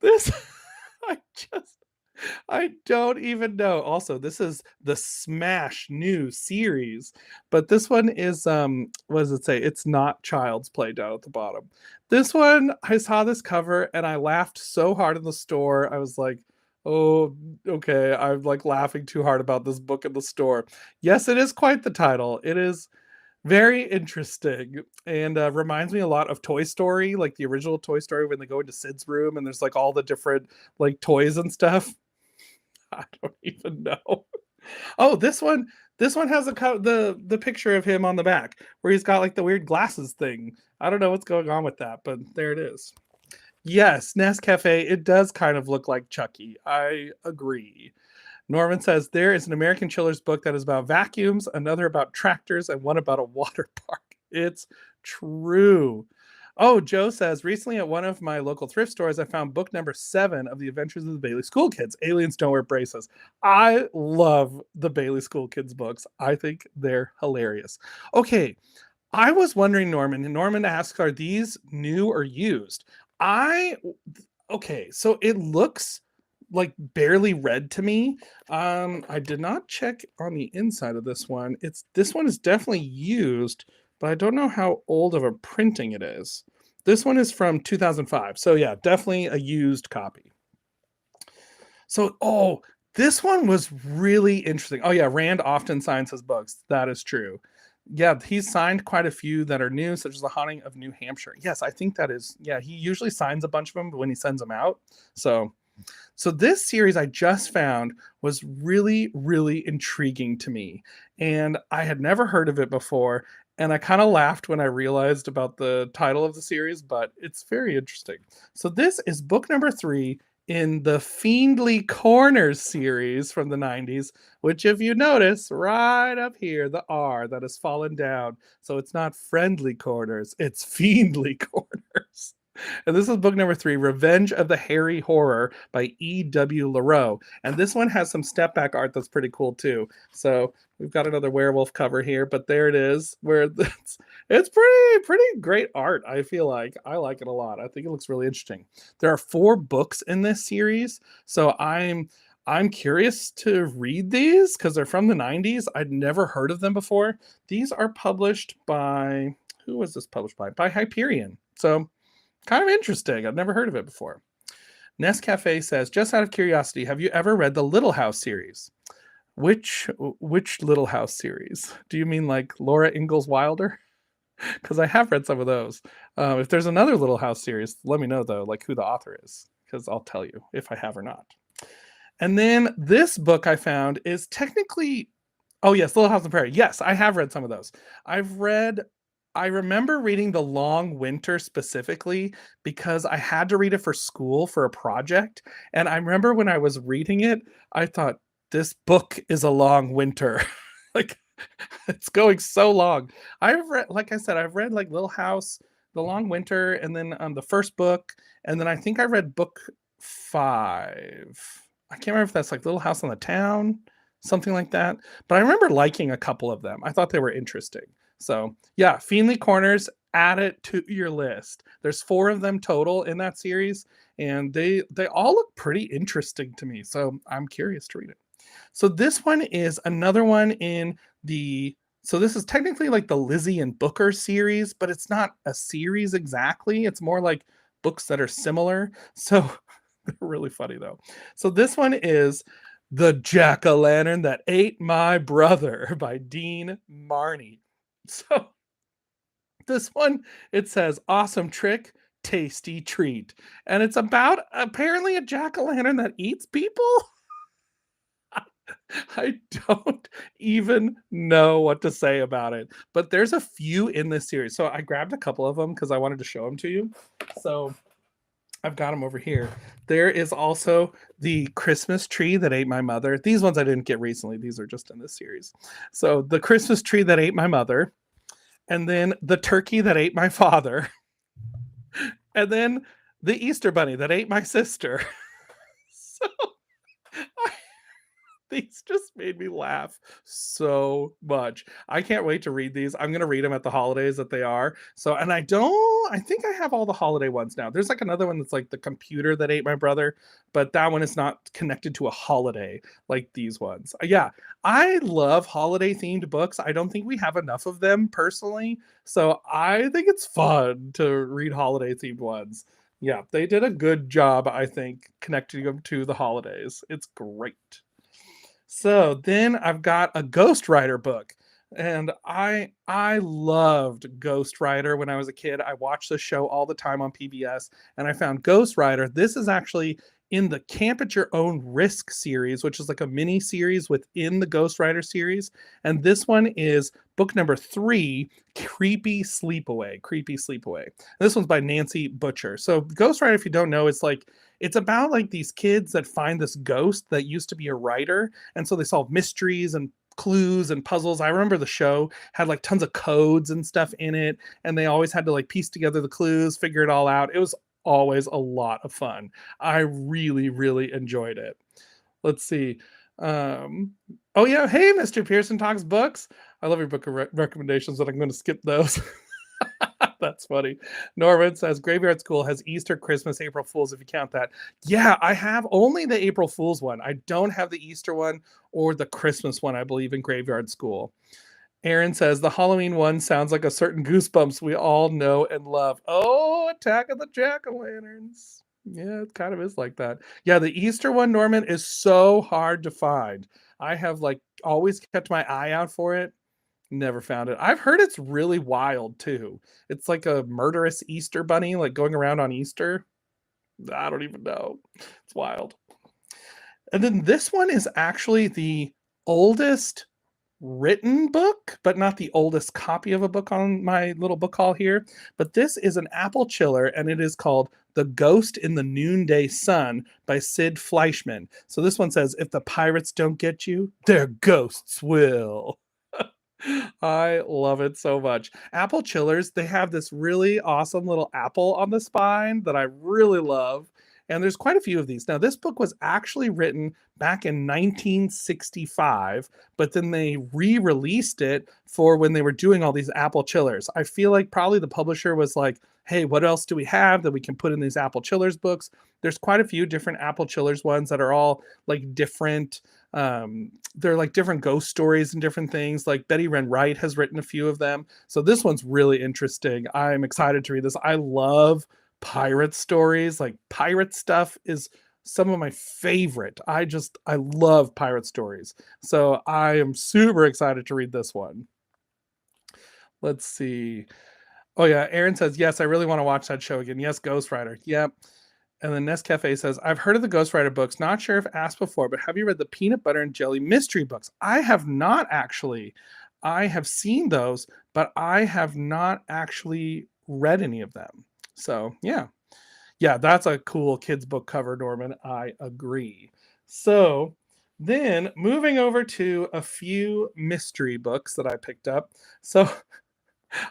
This I just I don't even know. Also, this is the smash new series, but this one is what does it say? It's not Child's Play down at the bottom. This one, I saw this cover and I laughed so hard in the store. I was like, "Oh, okay, I'm like laughing too hard about this book in the store." Yes, it is quite the title. It is very interesting and reminds me a lot of Toy Story, like the original Toy Story when they go into Sid's room and there's like all the different like toys and stuff. I don't even know. Oh, this one has the picture of him on the back where he's got like the weird glasses thing. I don't know what's going on with that, but there it is. Yes, Nescafe, it does kind of look like Chucky. I agree. Norman says there is an American Chiller's book that is about vacuums, another about tractors, and one about a water park. It's true. Oh, Joe says recently at one of my local thrift stores, I found book number 7 of the Adventures of the Bailey School Kids. Aliens Don't Wear Braces. I love the Bailey School Kids books. I think they're hilarious. Okay, I was wondering, Norman. Norman asks, are these new or used? I okay, so it looks like barely red to me. I did not check on the inside of this one. This one is definitely used, but I don't know how old of a printing it is. This one is from 2005. So yeah, definitely a used copy. So this one was really interesting. Oh yeah, Rand often signs his books. That is true. Yeah, he's signed quite a few that are new, such as The Haunting of New Hampshire. Yes, I think that is. Yeah, he usually signs a bunch of them when he sends them out. So this series I just found was really, really intriguing to me. And I had never heard of it before. And I kind of laughed when I realized about the title of the series, but it's very interesting. So this is book number 3 in the Fiendly Corners series from the 90s, which if you notice right up here, the R that has fallen down. So it's not Friendly Corners, it's Fiendly Corners. And this is book number 3, Revenge of the Hairy Horror by E.W. LaRoe. And this one has some step back art that's pretty cool too. So we've got another werewolf cover here, but there it is. Where it's pretty great art. I feel like I like it a lot. I think it looks really interesting. There are 4 books in this series, so I'm curious to read these because they're from the 90s. I'd never heard of them before. These are published by, who was this published by? By Hyperion. So kind of interesting. I've never heard of it before. Nescafe says, just out of curiosity, have you ever read the Little House series? Which Little House series? Do you mean like Laura Ingalls Wilder? Because I have read some of those. If there's another Little House series, let me know though, like who the author is, because I'll tell you if I have or not. And then this book I found is technically, oh yes, Little House on the Prairie. Yes, I have read some of those. I remember reading The Long Winter specifically because I had to read it for school for a project. And I remember when I was reading it, I thought, this book is a long winter. Like, it's going so long. I've read, like I said, I've read like Little House, The Long Winter, and then the first book. And then I think I read book 5. I can't remember if that's like Little House on the Town, something like that. But I remember liking a couple of them. I thought they were interesting. So yeah, Fiendly Corners, add it to your list. There's 4 of them total in that series, and they all look pretty interesting to me. So I'm curious to read it. So this one is another one in the, so this is technically like the Lizzie and Booker series, but it's not a series exactly. It's more like books that are similar. So they're really funny though. So this one is The Jack-o'-lantern That Ate My Brother by Dean Marney. So this one, it says awesome trick, tasty treat. And it's about apparently a jack-o'-lantern that eats people. I don't even know what to say about it. But there's a few in this series. So I grabbed a couple of them because I wanted to show them to you. So I've got them over here. There is also the Christmas tree that ate my mother. These ones I didn't get recently. These are just in this series. So the Christmas tree that ate my mother, and then the turkey that ate my father, and then the Easter bunny that ate my sister. So these just made me laugh so much. I can't wait to read these. I'm going to read them at the holidays that they are. So, and I think I have all the holiday ones now. There's like another one that's like the computer that ate my brother, but that one is not connected to a holiday like these ones. Yeah, I love holiday themed books. I don't think we have enough of them personally. So I think it's fun to read holiday themed ones. Yeah, they did a good job, I think, connecting them to the holidays. It's great. So then I've got a Ghost Rider book. And I loved Ghost Rider when I was a kid. I watched the show all the time on PBS, and I found Ghost Rider. This is actually in the Camp at Your Own Risk series, which is like a mini series within the Ghost Rider series. And this one is book number 3, Creepy Sleepaway. Creepy Sleepaway. This one's by Nancy Butcher. So Ghost Rider, if you don't know, it's about like these kids that find this ghost that used to be a writer, and so they solve mysteries and clues and puzzles. I remember the show had like tons of codes and stuff in it, and they always had to like piece together the clues, figure it all out. It was always a lot of fun. I really, really enjoyed it. Let's see. Oh yeah, hey, Mr. Pearson Talks Books. I love your book recommendations, but I'm going to skip those. That's funny. Norman says Graveyard School has Easter, Christmas, April Fools, if you count that. Yeah, I have only the April Fools one. I don't have the Easter one or the Christmas one, I believe, in Graveyard School. Aaron says the Halloween one sounds like a certain Goosebumps we all know and love. Oh, Attack of the Jack-o'-lanterns. Yeah, it kind of is like that. Yeah, the Easter one, Norman, is so hard to find. I have like always kept my eye out for it. Never found it. I've heard it's really wild too. It's like a murderous Easter bunny, like going around on Easter. I don't even know. It's wild. And then this one is actually the oldest written book, but not the oldest copy of a book on my little book haul here. But this is an apple chiller, and it is called The Ghost in the Noonday Sun by Sid Fleischman. So this one says, if the pirates don't get you, their ghosts will. I love it so much. Apple chillers, they have this really awesome little apple on the spine that I really love. And there's quite a few of these. Now, this book was actually written back in 1965, but then they re-released it for when they were doing all these apple chillers. I feel like probably the publisher was like, hey, what else do we have that we can put in these apple chillers books? There's quite a few different apple chillers ones that are all like different. They're like different ghost stories and different things. Like Betty Wren Wright has written a few of them. So this one's really interesting. I'm excited to read this. I love pirate stories. Like pirate stuff is some of my favorite. I love pirate stories. So I am super excited to read this one. Let's see. Oh yeah, Aaron says, yes, I really want to watch that show again. Yes, Ghost Rider. Yep. And then Nescafe says, I've heard of the Ghost Rider books. Not sure if asked before, but have you read the Peanut Butter and Jelly mystery books? I have not actually. I have seen those, but I have not actually read any of them. So yeah. Yeah, that's a cool kids book cover, Norman. I agree. So then moving over to a few mystery books that I picked up. So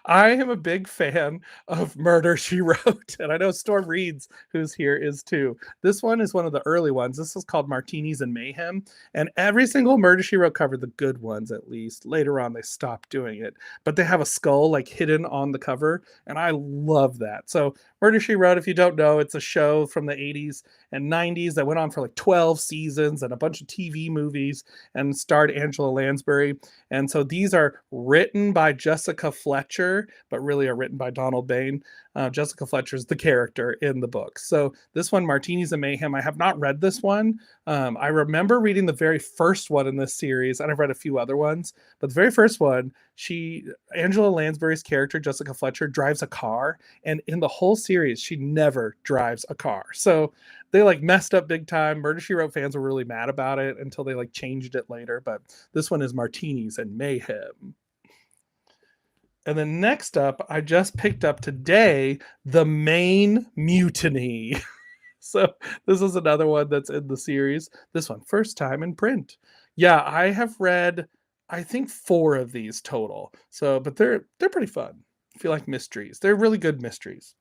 I am a big fan of Murder, She Wrote. And I know Storm Reeds, who's here, is too. This one is one of the early ones. This is called Martinis and Mayhem. And every single Murder, She Wrote cover, the good ones at least, later on they stopped doing it. But they have a skull like hidden on the cover. And I love that. So Murder, She Wrote, if you don't know, it's a show from the 80s and 90s that went on for like 12 seasons and a bunch of TV movies and starred Angela Lansbury. And so these are written by Jessica Fletcher, but really are written by Donald Bain. Jessica Fletcher is the character in the book. So this one, Martinis and Mayhem, I have not read this one. I remember reading the very first one in this series, and I've read a few other ones, but the very first one, Angela Lansbury's character, Jessica Fletcher, drives a car, and in the whole series, she never drives a car. So they like messed up big time. Murder, She Wrote fans were really mad about it until they like changed it later, but this one is Martinis and Mayhem. And then next up, I just picked up today The Main Mutiny. So this is another one that's in the series. This one, first time in print. Yeah, I have read, I think 4 of these total. So, but they're pretty fun. I feel like mysteries. They're really good mysteries.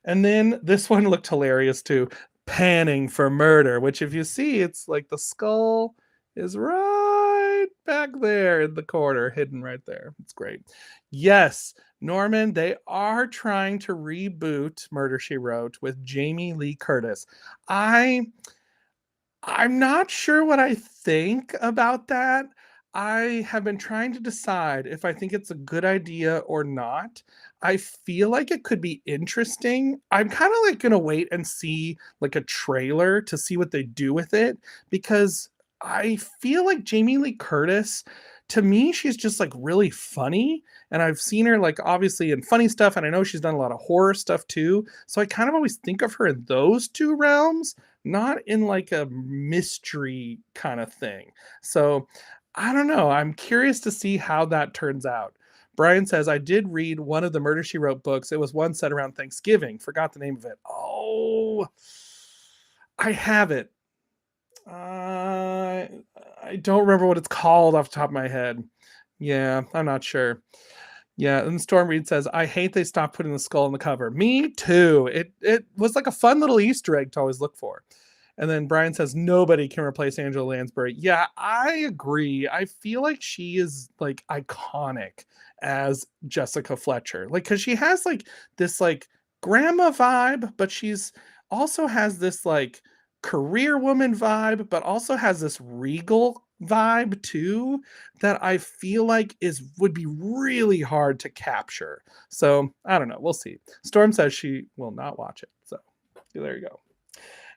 And then this one looked hilarious too. Panning for Murder, which if you see, it's like the skull is right back there in the corner, hidden right there. It's great. Yes, Norman, they are trying to reboot Murder, She Wrote with Jamie Lee Curtis. I'm not sure what I think about that. I have been trying to decide if I think it's a good idea or not. I feel like it could be interesting. I'm kind of like going to wait and see like a trailer to see what they do with it, because I feel like Jamie Lee Curtis, to me, she's just like really funny. And I've seen her like obviously in funny stuff, and I know she's done a lot of horror stuff too. So I kind of always think of her in those two realms, not in like a mystery kind of thing. So I don't know. I'm curious to see how that turns out. Brian says, I did read one of the Murder, She Wrote books. It was one set around Thanksgiving. Forgot the name of it. Oh, I have it. I don't remember what it's called off the top of my head. Yeah, I'm not sure. Yeah, and Storm Reed says, I hate they stopped putting the skull on the cover. Me too. It was like a fun little Easter egg to always look for. And then Brian says, nobody can replace Angela Lansbury. Yeah, I agree. I feel like she is like iconic as Jessica Fletcher. Like, because she has like this like grandma vibe, but she's also has this like career woman vibe, but also has this regal vibe too that I feel like would be really hard to capture. So I don't know. We'll see. Storm says she will not watch it. So there you go.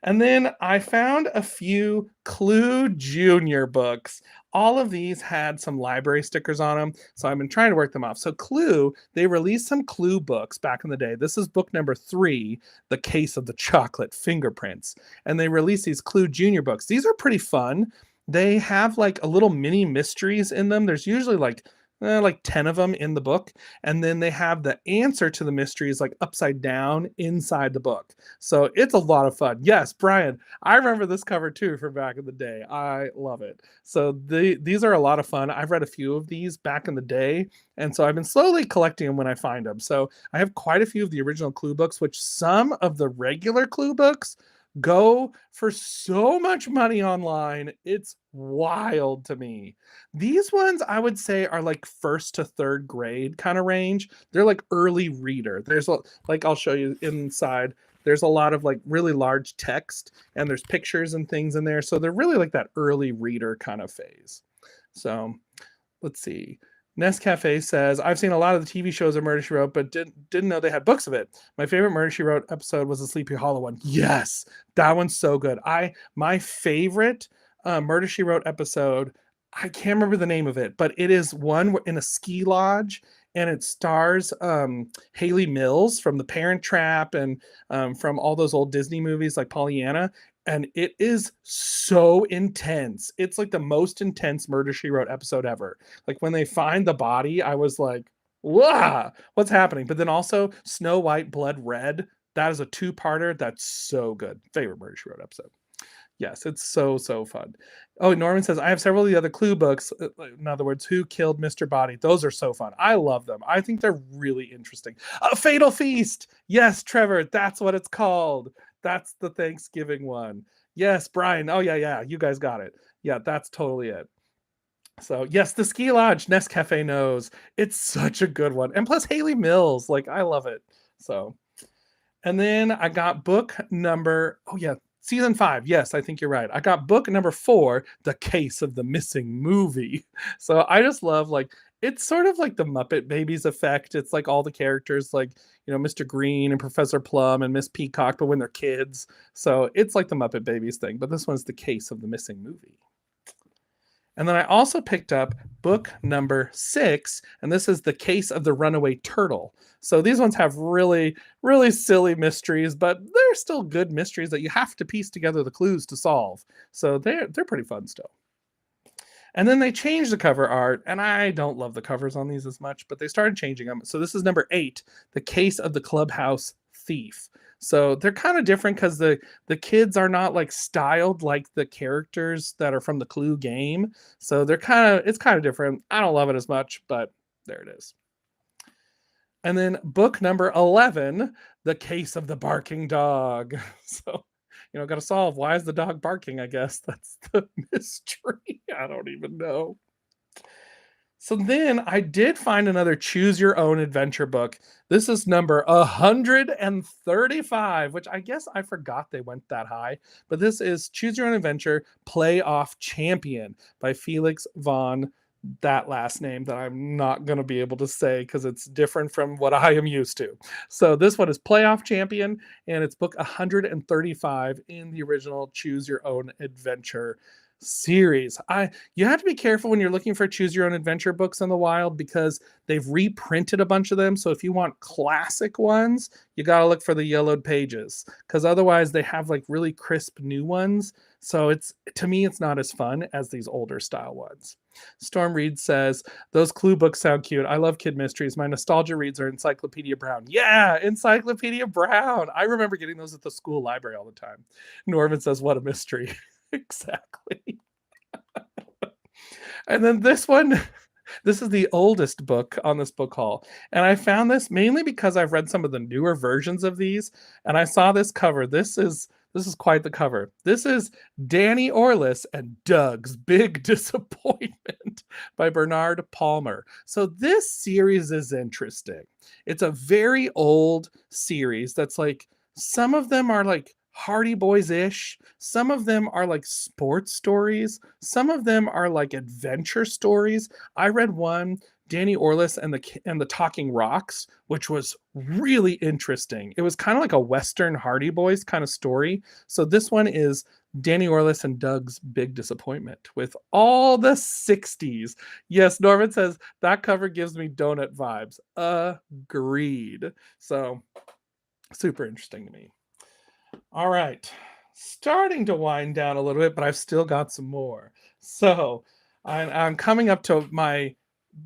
And then I found a few Clue Junior books. All of these had some library stickers on them, so I've been trying to work them off. So Clue, they released some Clue books back in the day. This is book number 3, The Case of the Chocolate Fingerprints. And they released these Clue Junior books. These are pretty fun. They have like a little mini mysteries in them. There's usually like 10 of them in the book, and then they have the answer to the mysteries like upside down inside the book. So it's a lot of fun. Yes, Brian, I remember this cover too from back in the day. I love it. So these are a lot of fun. I've read a few of these back in the day, and so I've been slowly collecting them when I find them. So I have quite a few of the original Clue books, which some of the regular Clue books go for so much money online. It's wild to me. These ones I would say are like 1st to 3rd grade kind of range. They're like early reader. There's like I'll show you inside. There's a lot of like really large text, and there's pictures and things in there. So they're really like that early reader kind of phase. So let's see. Nescafe says, I've seen a lot of the TV shows of Murder, She Wrote, but didn't know they had books of it. My favorite Murder, She Wrote episode was the Sleepy Hollow one. Yes, that one's so good. My favorite Murder, She Wrote episode, I can't remember the name of it, but it is one in a ski lodge, and it stars Haley Mills from The Parent Trap and from all those old Disney movies like Pollyanna. And it is so intense. It's like the most intense Murder, She Wrote episode ever. Like when they find the body, I was like, wow, what's happening? But then also Snow White, Blood Red. That is a 2-parter. That's so good. Favorite Murder, She Wrote episode. Yes, it's so fun. Oh, Norman says, I have several of the other Clue books. In other words, Who Killed Mr. Body? Those are so fun. I love them. I think they're really interesting. A Fatal Feast. Yes, Trevor, that's what it's called. That's the Thanksgiving one. Yes, Brian. Oh, yeah. You guys got it. Yeah, that's totally it. So, yes, the Ski Lodge. Nescafe knows. It's such a good one. And plus Haley Mills. Like, I love it. So, and then I got book number, season 5. Yes, I think you're right. I got book number 4, The Case of the Missing Movie. So I just love like It's sort of like the Muppet Babies effect. It's like all the characters, like, Mr. Green and Professor Plum and Miss Peacock, but when they're kids. So it's like the Muppet Babies thing, but this one's the case of the missing movie. And then I also picked up book number 6, and this is the case of the runaway turtle. So these ones have really, really silly mysteries, but they're still good mysteries that you have to piece together the clues to solve. So they're pretty fun still. And then they changed the cover art, and I don't love the covers on these as much, but they started changing them. So this is number 8, The Case of the Clubhouse Thief. So they're kind of different because the kids are not like styled like the characters that are from the Clue game. So it's kind of different. I don't love it as much, but there it is. And then book number 11, The Case of the Barking Dog. So got to solve, why is the dog barking? I guess that's the mystery. I don't even know. So then I did find another choose your own adventure book. This is number 135, which I guess I forgot they went that high. But this is Choose Your Own Adventure Playoff Champion by Felix von, that last name that I'm not going to be able to say because it's different from what I am used to. So this one is Playoff Champion, and it's book 135 in the original Choose Your Own Adventure series. You have to be careful when you're looking for Choose Your Own Adventure books in the wild because they've reprinted a bunch of them. So if you want classic ones, you got to look for the yellowed pages because otherwise they have like really crisp new ones. So to me, it's not as fun as these older style ones. Storm Reed says, those Clue books sound cute. I love kid mysteries. My nostalgia reads are Encyclopedia Brown. Yeah, Encyclopedia Brown. I remember getting those at the school library all the time. Norman says, what a mystery. Exactly. And then this one, this is the oldest book on this book haul. And I found this mainly because I've read some of the newer versions of these. And I saw this cover. This is quite the cover. This is Danny Orlis and Doug's Big Disappointment by Bernard Palmer. So this series is interesting. It's a very old series that's like, some of them are like Hardy Boys-ish. Some of them are like sports stories. Some of them are like adventure stories. I read one, Danny Orlis and the Talking Rocks, which was really interesting. It was kind of like a Western Hardy Boys kind of story. So this one is Danny Orlis and Doug's Big Disappointment with all the 60s. Yes, Norman says that cover gives me donut vibes. Agreed. So super interesting to me. All right, starting to wind down a little bit, but I've still got some more. So I'm coming up to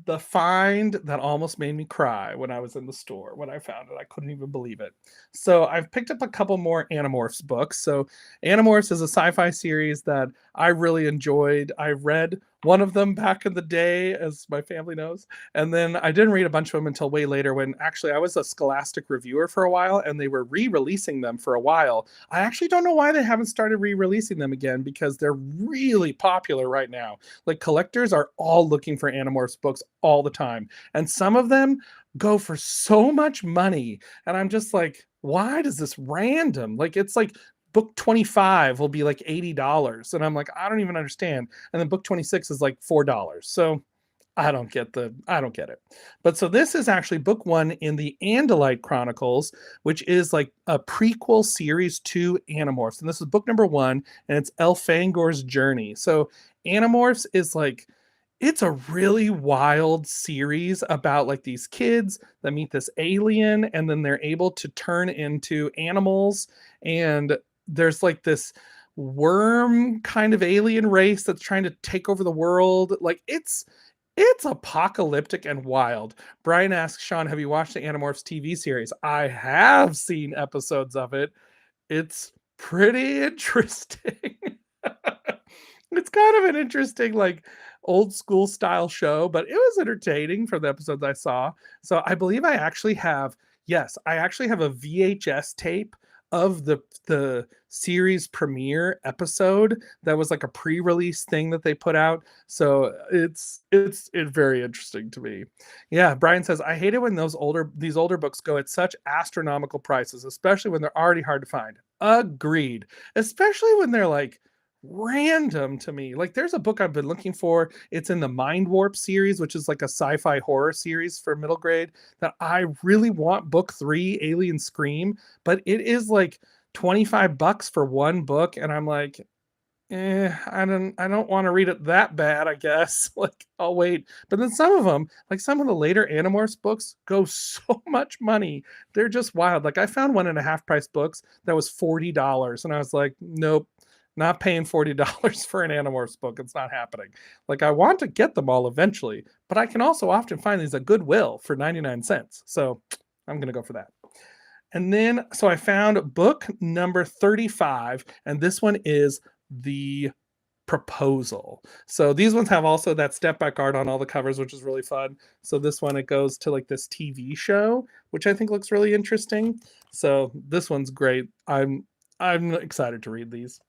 the find that almost made me cry when I was in the store. When I found it, I couldn't even believe it. So I've picked up a couple more Animorphs books. So Animorphs is a sci-fi series that I really enjoyed. I read one of them back in the day, as my family knows. And then I didn't read a bunch of them until way later when actually I was a Scholastic reviewer for a while and they were re-releasing them for a while. I actually don't know why they haven't started re-releasing them again because they're really popular right now. Like collectors are all looking for Animorphs books all the time. And some of them go for so much money. And I'm just like, why does this random? Like it's like book 25 will be like $80. And I'm like, I don't even understand. And then book 26 is like $4. So I don't get it. But so this is actually book 1 in the Andalite Chronicles, which is like a prequel series to Animorphs. And this is book number 1, and it's Elfangor's Journey. So Animorphs is like, it's a really wild series about like these kids that meet this alien and then they're able to turn into animals. And there's like this worm kind of alien race that's trying to take over the world. Like it's apocalyptic and wild. Brian asks, Shaun, have you watched the Animorphs TV series? I have seen episodes of it. It's pretty interesting. It's kind of an interesting, like old school style show, but it was entertaining for the episodes I saw. So I believe I actually have a VHS tape of the series premiere episode that was like a pre-release thing that they put out. So it's very interesting to me. Yeah, Brian says, I hate it when these older books go at such astronomical prices, especially when they're already hard to find. Agreed. Especially when they're like random to me. Like there's a book I've been looking for. It's in the Mind Warp series, which is like a sci-fi horror series for middle grade that I really want book 3, Alien Scream, but it is like $25 for one book and I'm like, I don't want to read it that bad, I guess. Like, I'll wait. But then some of them, like some of the later Animorphs books, go so much money. They're just wild. Like I found one and a half price books that was $40. And I was like, nope, not paying $40 for an Animorphs book. It's not happening. Like I want to get them all eventually, but I can also often find these at Goodwill for 99 cents. So I'm gonna go for that. And then, so I found book number 35, and this one is The Proposal. So these ones have also that step back art on all the covers, which is really fun. So this one, it goes to like this TV show, which I think looks really interesting. So this one's great. I'm excited to read these.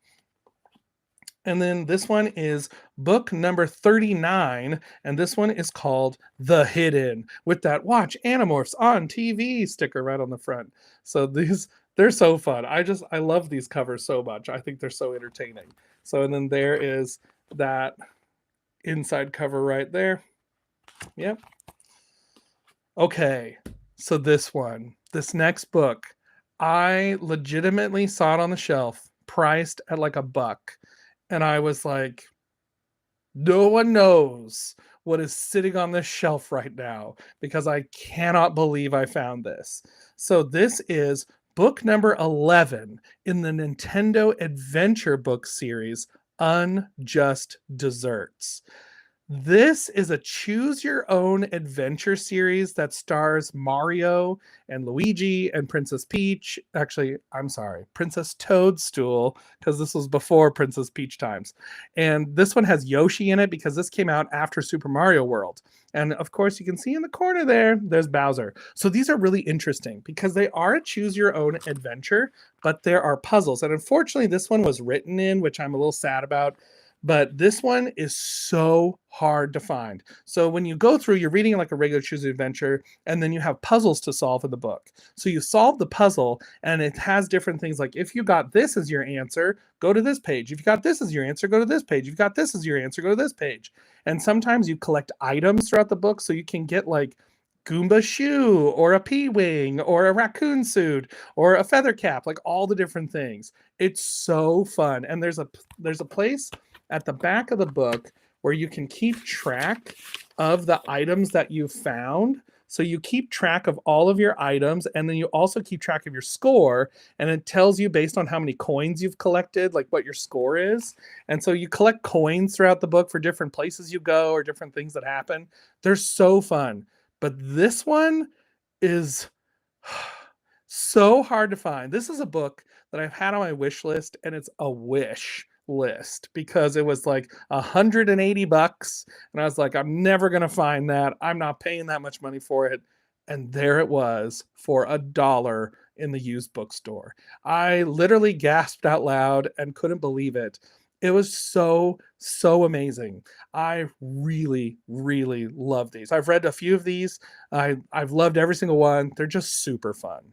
And then this one is book number 39, and this one is called The Hidden, with that Watch Animorphs on TV sticker right on the front. So they're so fun. I love these covers so much. I think they're so entertaining. So and then there is that inside cover right there. Yep. Okay. So this next book, I legitimately saw it on the shelf, priced at like $1. And I was like, no one knows what is sitting on this shelf right now because I cannot believe I found this. So this is book number 11 in the Nintendo Adventure book series, Unjust Desserts. This is a choose your own adventure series that stars Mario and Luigi and Princess Peach. Actually, I'm sorry, Princess Toadstool, because this was before Princess Peach times. And this one has Yoshi in it because this came out after Super Mario World. And of course, you can see in the corner there's Bowser. So these are really interesting because they are a choose your own adventure, but there are puzzles. And unfortunately, this one was written in, which I'm a little sad about. But this one is so hard to find. So when you go through, you're reading like a regular choose adventure, and then you have puzzles to solve in the book. So you solve the puzzle, and it has different things like if you got this as your answer, go to this page. If you got this as your answer, go to this page. If you got this as your answer, go to this page. And sometimes you collect items throughout the book, so you can get like Goomba shoe or a P-wing or a raccoon suit or a feather cap, like all the different things. It's so fun. And there's a place at the back of the book where you can keep track of the items that you've found. So you keep track of all of your items, and then you also keep track of your score, and it tells you based on how many coins you've collected, like what your score is. And so you collect coins throughout the book for different places you go or different things that happen. They're so fun. But this one is so hard to find. This is a book that I've had on my wish list, and it's a wish list because it was like $180, and I was like, I'm never gonna find that. I'm not paying that much money for it. And there it was for $1 in the used bookstore. I literally gasped out loud and couldn't believe it. It was so amazing. I really love these. I've read a few of these. I've loved every single one. They're just super fun.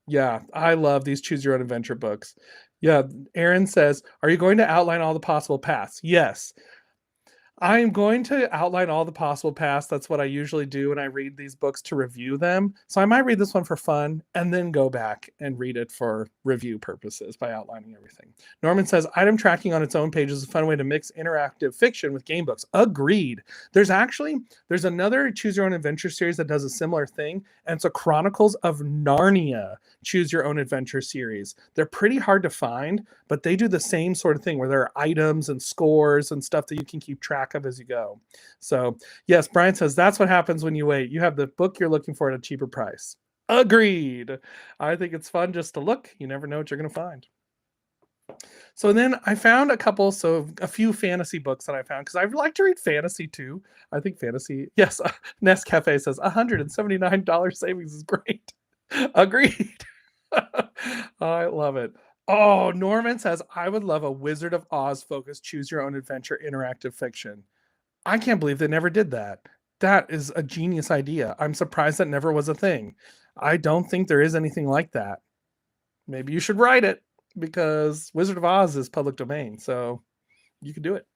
Yeah, I love these choose your own adventure books. Yeah, Aaron says, are you going to outline all the possible paths? Yes. I am going to outline all the possible paths. That's what I usually do when I read these books to review them. So I might read this one for fun and then go back and read it for review purposes by outlining everything. Norman says, item tracking on its own page is a fun way to mix interactive fiction with game books. Agreed. There's another choose your own adventure series that does a similar thing, and it's a Chronicles of Narnia choose your own adventure series. They're pretty hard to find, but they do the same sort of thing where there are items and scores and stuff that you can keep track of as you go. So yes, Brian says that's what happens when you wait. You have the book you're looking for at a cheaper price. Agreed. I think it's fun just to look. You never know what you're going to find. So then I found a few fantasy books that I found because I like to read fantasy too. I think fantasy, yes, Nest Cafe says $179 savings is great. Agreed. I love it. Oh, Norman says, I would love a Wizard of Oz focused choose your own adventure interactive fiction. I can't believe they never did that. That is a genius idea. I'm surprised that never was a thing. I don't think there is anything like that. Maybe you should write it because Wizard of Oz is public domain. So You can do it.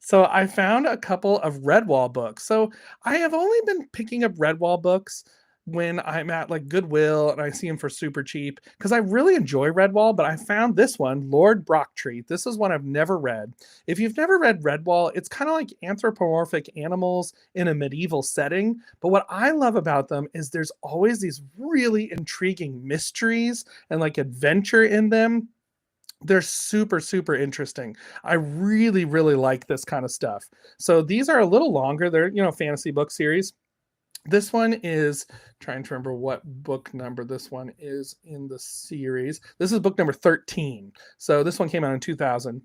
So I found a couple of Redwall books. So I have only been picking up Redwall books when I'm at like Goodwill and I see them for super cheap because I really enjoy Redwall. But I found this one, Lord Brocktree. This is one I've never read. If you've never read Redwall, it's kind of like anthropomorphic animals in a medieval setting. But what I love about them is there's always these really intriguing mysteries and like adventure in them. They're super, super interesting. I really, really like this kind of stuff. So these are a little longer. They're, fantasy book series. This one is trying to remember what book number this one is in the series. This is book number 13. So this one came out in 2000.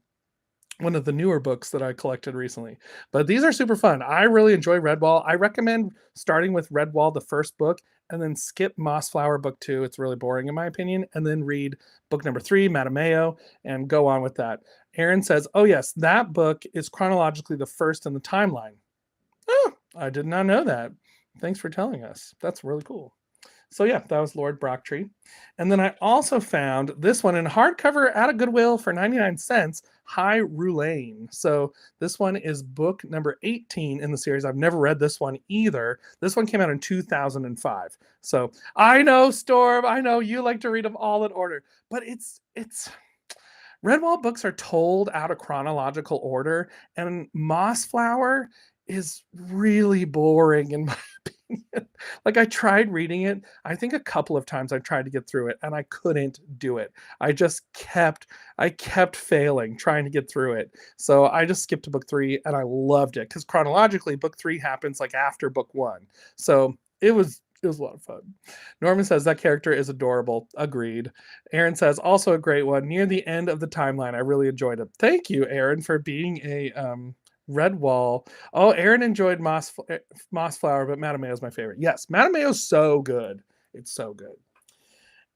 One of the newer books that I collected recently. But these are super fun. I really enjoy Redwall. I recommend starting with Redwall, the first book, and then skip Mossflower book 2. It's really boring in my opinion. And then read book number 3, Matameo, and go on with that. Aaron says, oh yes, that book is chronologically the first in the timeline. Oh, I did not know that. Thanks for telling us. That's really cool. So yeah, that was Lord Brocktree. And then I also found this one in hardcover at a Goodwill for 99 cents, Haulin. So this one is book number 18 in the series. I've never read this one either. This one came out in 2005. So I know, Storm, I know you like to read them all in order, but it's Redwall books are told out of chronological order, and Mossflower is really boring in my opinion. Like I tried reading it. I think a couple of times I tried to get through it and I couldn't do it. I kept failing trying to get through it. So I just skipped to book 3 and I loved it because chronologically book 3 happens like after book 1. So it was a lot of fun. Norman says that character is adorable. Agreed. Aaron says also a great one. Near the end of the timeline, I really enjoyed it. Thank you, Aaron, for being a Redwall. Oh, Aaron enjoyed Mossflower, but Matameo is my favorite. Yes, Matameo's so good. It's so good.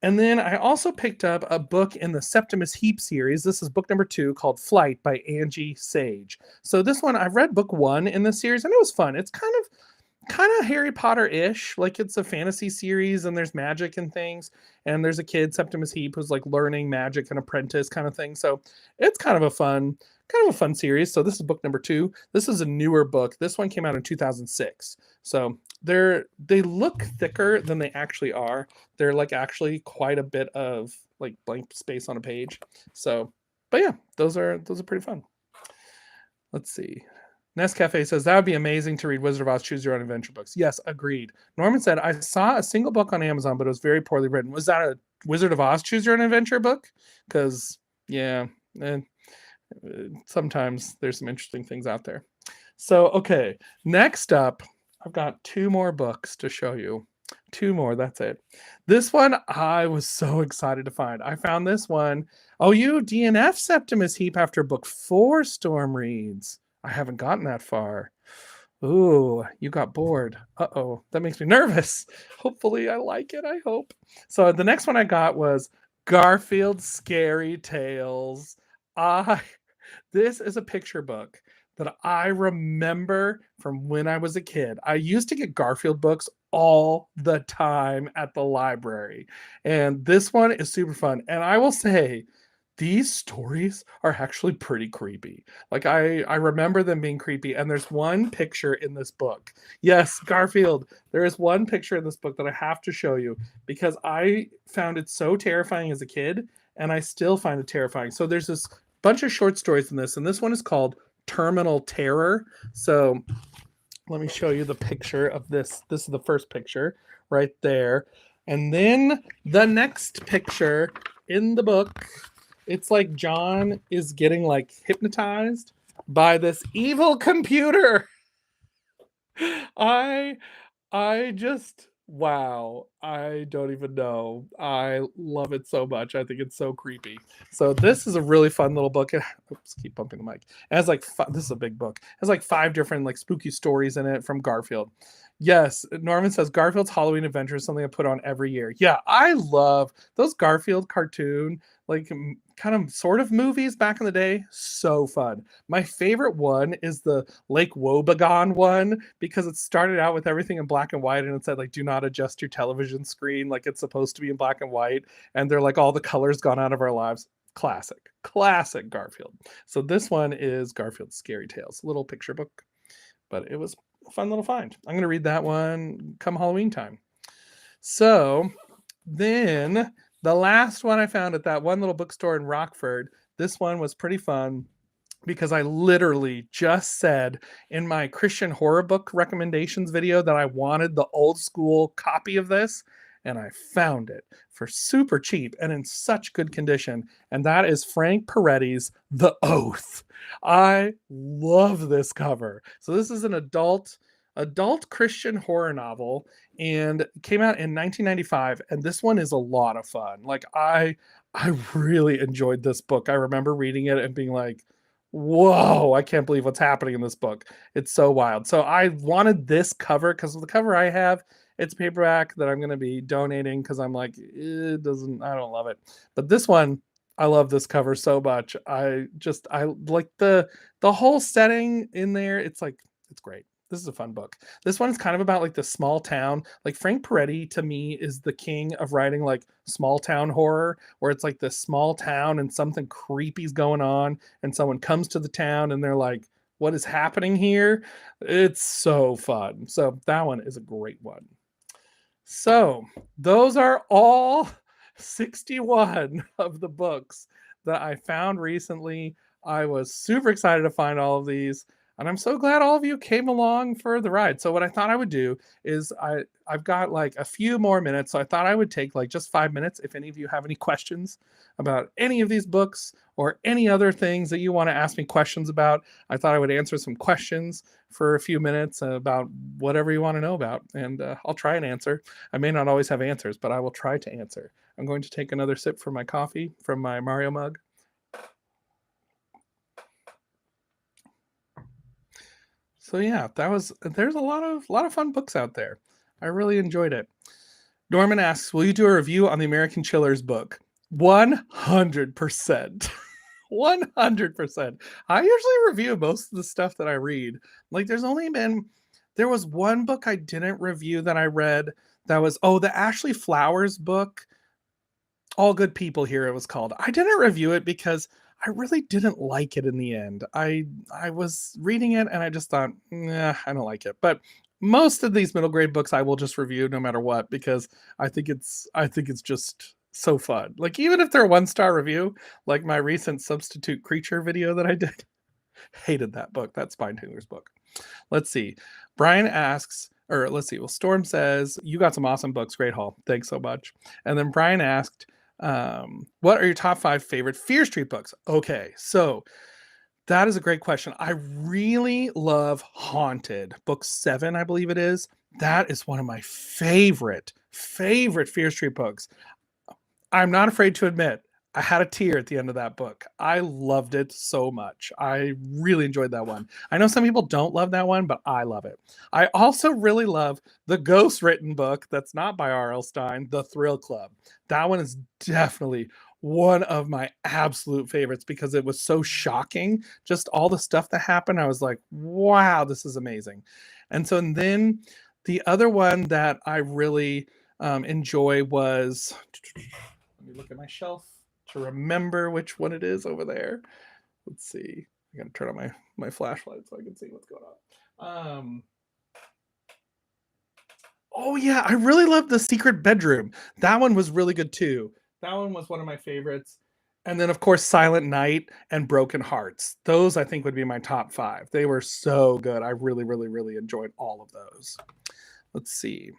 And then I also picked up a book in the Septimus Heap series. This is book number 2 called Flight by Angie Sage. So this one, I've read book 1 in this series and it was fun. It's kind of Harry Potter-ish. Like it's a fantasy series and there's magic and things. And there's a kid, Septimus Heap, who's like learning magic, an apprentice kind of thing. So it's kind of a fun series. So this is book number 2. This is a newer book. This one came out in 2006. So they look thicker than they actually are. They're like actually quite a bit of like blank space on a page. So, but yeah, those are pretty fun. Let's see. Nescafe says, that would be amazing to read Wizard of Oz Choose Your Own Adventure books. Yes, agreed. Norman said, I saw a single book on Amazon, but it was very poorly written. Was that a Wizard of Oz Choose Your Own Adventure book? Because, yeah, sometimes there's some interesting things out there. So, okay, next up, I've got 2 more books to show you. 2 more, that's it. This one, I was so excited to find. I found this one. Oh, you DNF Septimus Heap after book 4, Storm reads. I haven't gotten that far. Ooh, you got bored. Uh-oh, that makes me nervous. Hopefully I like it, I hope. So the next one I got was Garfield Scary Tales. This is a picture book that I remember from when I was a kid. I used to get Garfield books all the time at the library. And this one is super fun. And I will say, these stories are actually pretty creepy. Like I remember them being creepy. And there's one picture in this book. Yes, Garfield. There is one picture in this book that I have to show you because I found it so terrifying as a kid, and I still find it terrifying. So there's this bunch of short stories in this, and this one is called Terminal Terror. So let me show you the picture of this. This is the first picture right there. And then the next picture in the book, it's like John is getting like hypnotized by this evil computer. I just, wow. I don't even know. I love it so much. I think it's so creepy. So this is a really fun little book. Oops, keep bumping the mic. It has like, this is a big book. It has like 5 different like spooky stories in it from Garfield. Yes, Norman says Garfield's Halloween Adventure is something I put on every year. Yeah, I love those Garfield cartoon, like kind of sort of movies back in the day. So fun. My favorite one is the Lake Wobegon one because it started out with everything in black and white and it said like, do not adjust your television screen like it's supposed to be in black and white. And they're like, all the colors gone out of our lives. classic Garfield. So this one is Garfield's Scary Tales, little picture book, but it was a fun little find. I'm going to read that one come Halloween time. So then the last one I found at that one little bookstore in Rockford, this one was pretty fun because I literally just said in my Christian horror book recommendations video that I wanted the old school copy of this, and I found it for super cheap and in such good condition. And that is Frank Peretti's The Oath. I love this cover. So this is an adult Christian horror novel, and it came out in 1995, and this one is a lot of fun. Like I really enjoyed this book. I remember reading it and being like, whoa, I can't believe what's happening in this book. It's so wild. So I wanted this cover because of the cover I have. It's paperback that I'm going to be donating because I'm like, I don't love it. But this one, I love this cover so much. I like the whole setting in there. It's great. This is a fun book. This one is kind of about like the small town. Like Frank Peretti to me is the king of writing like small town horror, where it's like this small town and something creepy's going on and someone comes to the town and they're like, what is happening here? It's so fun. So that one is a great one. So those are all 61 of the books that I found recently. I was super excited to find all of these. And I'm so glad all of you came along for the ride. So what I thought I would do is I've got like a few more minutes. So I thought I would take like just 5 minutes. If any of you have any questions about any of these books or any other things that you want to ask me questions about, I thought I would answer some questions for a few minutes about whatever you want to know about. And I'll try and answer. I may not always have answers, but I will try to answer. I'm going to take another sip from my coffee from my Mario mug. So yeah, there's a lot of fun books out there. I really enjoyed it. Norman asks, will you do a review on the American Chillers book? 100%. 100%. I usually review most of the stuff that I read. Like there was one book I didn't review that I read that was, the Ashley Flowers book. All Good People Here it was called. I didn't review it because I really didn't like it in the end. I was reading it and I just thought, I don't like it. But most of these middle grade books I will just review no matter what, because I think it's just so fun. Like even if they're a 1-star review, like my recent Substitute Creature video that I did, hated that book. That's Spinetingler's book. Let's see. Brian asks, or let's see. Well, Storm says, you got some awesome books. Great haul. Thanks so much. And then Brian asked, what are your top 5 favorite Fear Street books? Okay, so that is a great question. I really love Haunted, book 7, I believe it is. That is one of my favorite Fear Street books. I'm not afraid to admit, I had a tear at the end of that book. I loved it so much. I really enjoyed that one. I know some people don't love that one, but I love it. I also really love the ghost-written book that's not by R.L. Stine, The Thrill Club. That one is definitely one of my absolute favorites because it was so shocking. Just all the stuff that happened. I was like, wow, this is amazing. And then the other one that I really enjoy was, let me look at my shelf to remember which one it is over there. Let's see. I gotta turn on my flashlight so I can see what's going on. Oh yeah, I really love The Secret Bedroom. That one was really good too. That one was one of my favorites. And then of course Silent Night and Broken Hearts. Those I think would be my top 5. They were so good. I really, really, really enjoyed all of those. Let's see.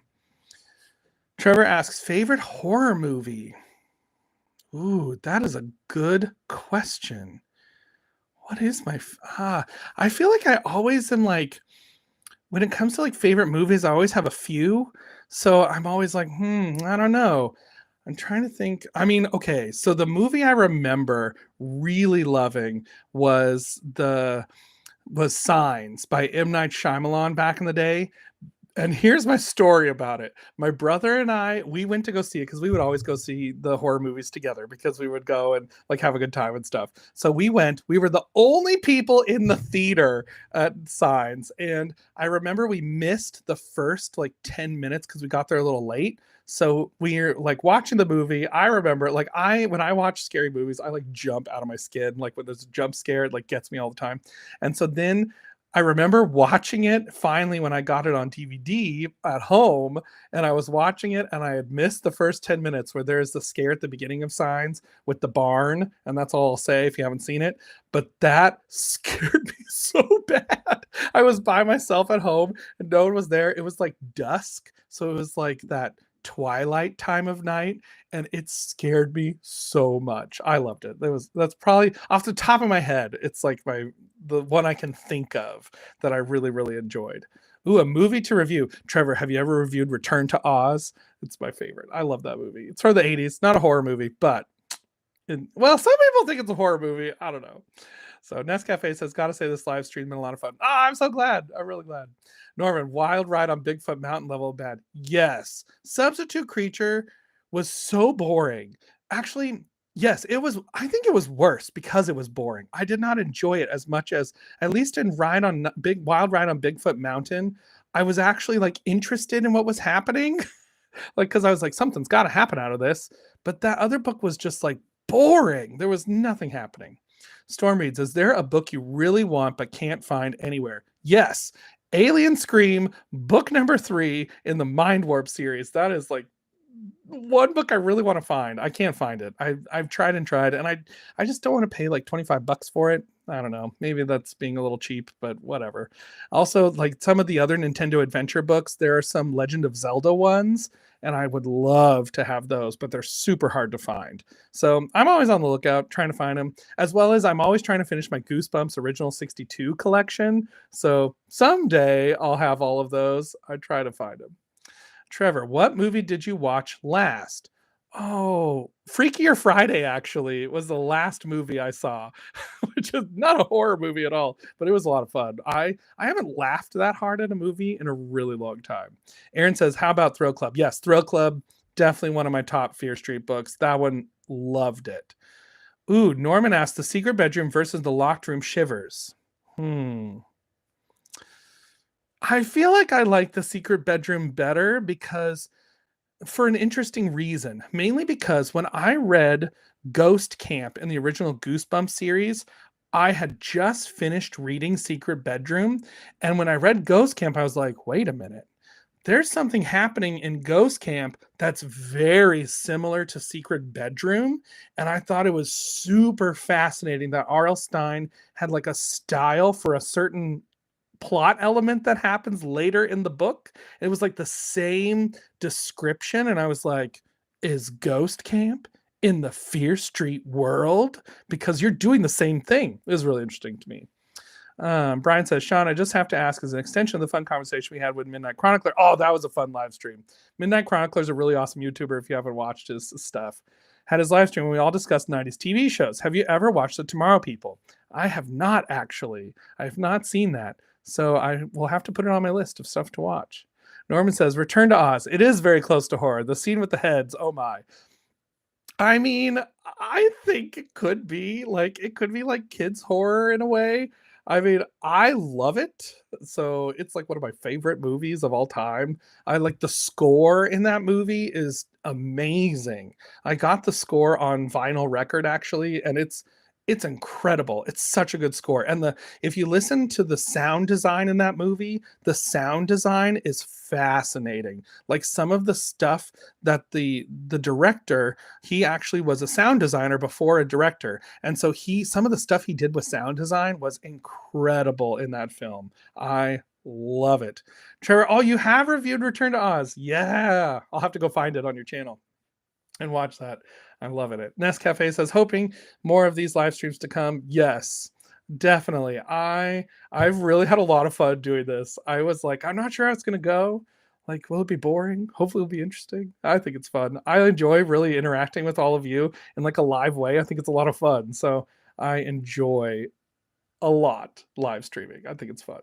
Trevor asks, favorite horror movie? Ooh, that is a good question. What is my... I feel like I always am like... When it comes to like favorite movies, I always have a few. So I'm always like, I don't know. I'm trying to think. I mean, okay. So the movie I remember really loving was Signs by M. Night Shyamalan back in the day. And here's my story about it. My brother and I, we went to go see it because we would always go see the horror movies together because we would go and like have a good time and stuff. So we went, we were the only people in the theater at Signs. And I remember we missed the first like 10 minutes because we got there a little late. So we're like watching the movie. I remember like when I watch scary movies, I like jump out of my skin. Like when there's a jump scare, it like gets me all the time. And so then I remember watching it finally when I got it on DVD at home, and I was watching it and I had missed the first 10 minutes where there's the scare at the beginning of Signs with the barn, and that's all I'll say if you haven't seen it. But that scared me so bad. I was by myself at home and no one was there. It was like dusk, so it was like that twilight time of night, and it scared me so much. I loved it. That's probably off the top of my head, it's like the one I can think of that I really, really enjoyed. Ooh, a movie to review. Trevor, have you ever reviewed Return to Oz? It's my favorite. I love that movie. It's from the 80s, not a horror movie, but well, some people think it's a horror movie. I don't know. So Nescafe says, gotta say this live stream been a lot of fun. I'm so glad. I'm really glad. Norman, wild ride on Bigfoot Mountain level bad. Yes. Substitute Creature was so boring. Actually, yes, it was. I think it was worse because it was boring. I did not enjoy it as much as, at least in Wild Ride on Bigfoot Mountain, I was actually like interested in what was happening. Like, because I was like, something's got to happen out of this. But that other book was just like boring. There was nothing happening. Storm reads, is there a book you really want but can't find anywhere? Yes. Alien Scream, book number 3 in the Mind Warp series. That is like one book I really want to find. I can't find it. I've tried and tried, and I just don't want to pay like $25 for it. I don't know. Maybe that's being a little cheap, but whatever. Also, like some of the other Nintendo Adventure books, there are some Legend of Zelda ones, and I would love to have those, but they're super hard to find. So I'm always on the lookout trying to find them, as well as I'm always trying to finish my Goosebumps Original 62 collection. So someday I'll have all of those. I try to find them. Trevor, what movie did you watch last? Oh, Freakier Friday actually was the last movie I saw, which is not a horror movie at all, but it was a lot of fun. I haven't laughed that hard at a movie in a really long time. Aaron says, how about Thrill Club? Yes, Thrill Club, definitely one of my top Fear Street books. That one, loved it. Ooh, Norman asked, The Secret Bedroom versus The Locked Room Shivers. I feel like I like The Secret Bedroom better because for an interesting reason, mainly because when I read Ghost Camp in the original Goosebumps series, I had just finished reading Secret Bedroom. And when I read Ghost Camp, I was like, wait a minute. There's something happening in Ghost Camp that's very similar to Secret Bedroom. And I thought it was super fascinating that R.L. Stine had like a style for a certain plot element that happens later in the book. It was like the same description, and I was like, is Ghost Camp in the Fear Street world? Because you're doing the same thing. It was really interesting to me. Brian says, Shaun, I just have to ask, as an extension of the fun conversation we had with Midnight Chronicler. Oh, that was a fun live stream. Midnight Chronicler is a really awesome YouTuber if you haven't watched his stuff. Had his live stream when we all discussed 90s TV shows. Have you ever watched The Tomorrow People? I have not, actually. I have not seen that. So I will have to put it on my list of stuff to watch. Norman says, Return to Oz. It is very close to horror. The scene with the heads, oh my. I mean, I think it could be like kids horror in a way. I mean, I love it. So it's like one of my favorite movies of all time. I like the score in that movie is amazing. I got the score on vinyl record actually, and it's incredible. It's such a good score. And if you listen to the sound design in that movie, the sound design is fascinating. Like some of the stuff that the director, he actually was a sound designer before a director. And so some of the stuff he did with sound design was incredible in that film. I love it. Trevor, oh, you have reviewed Return to Oz. Yeah. I'll have to go find it on your channel and watch that. I'm loving it. Nescafe says, hoping more of these live streams to come. Yes, definitely. I've really had a lot of fun doing this. I was like, I'm not sure how it's going to go. Like, will it be boring? Hopefully it'll be interesting. I think it's fun. I enjoy really interacting with all of you in like a live way. I think it's a lot of fun. So I enjoy a lot live streaming. I think it's fun.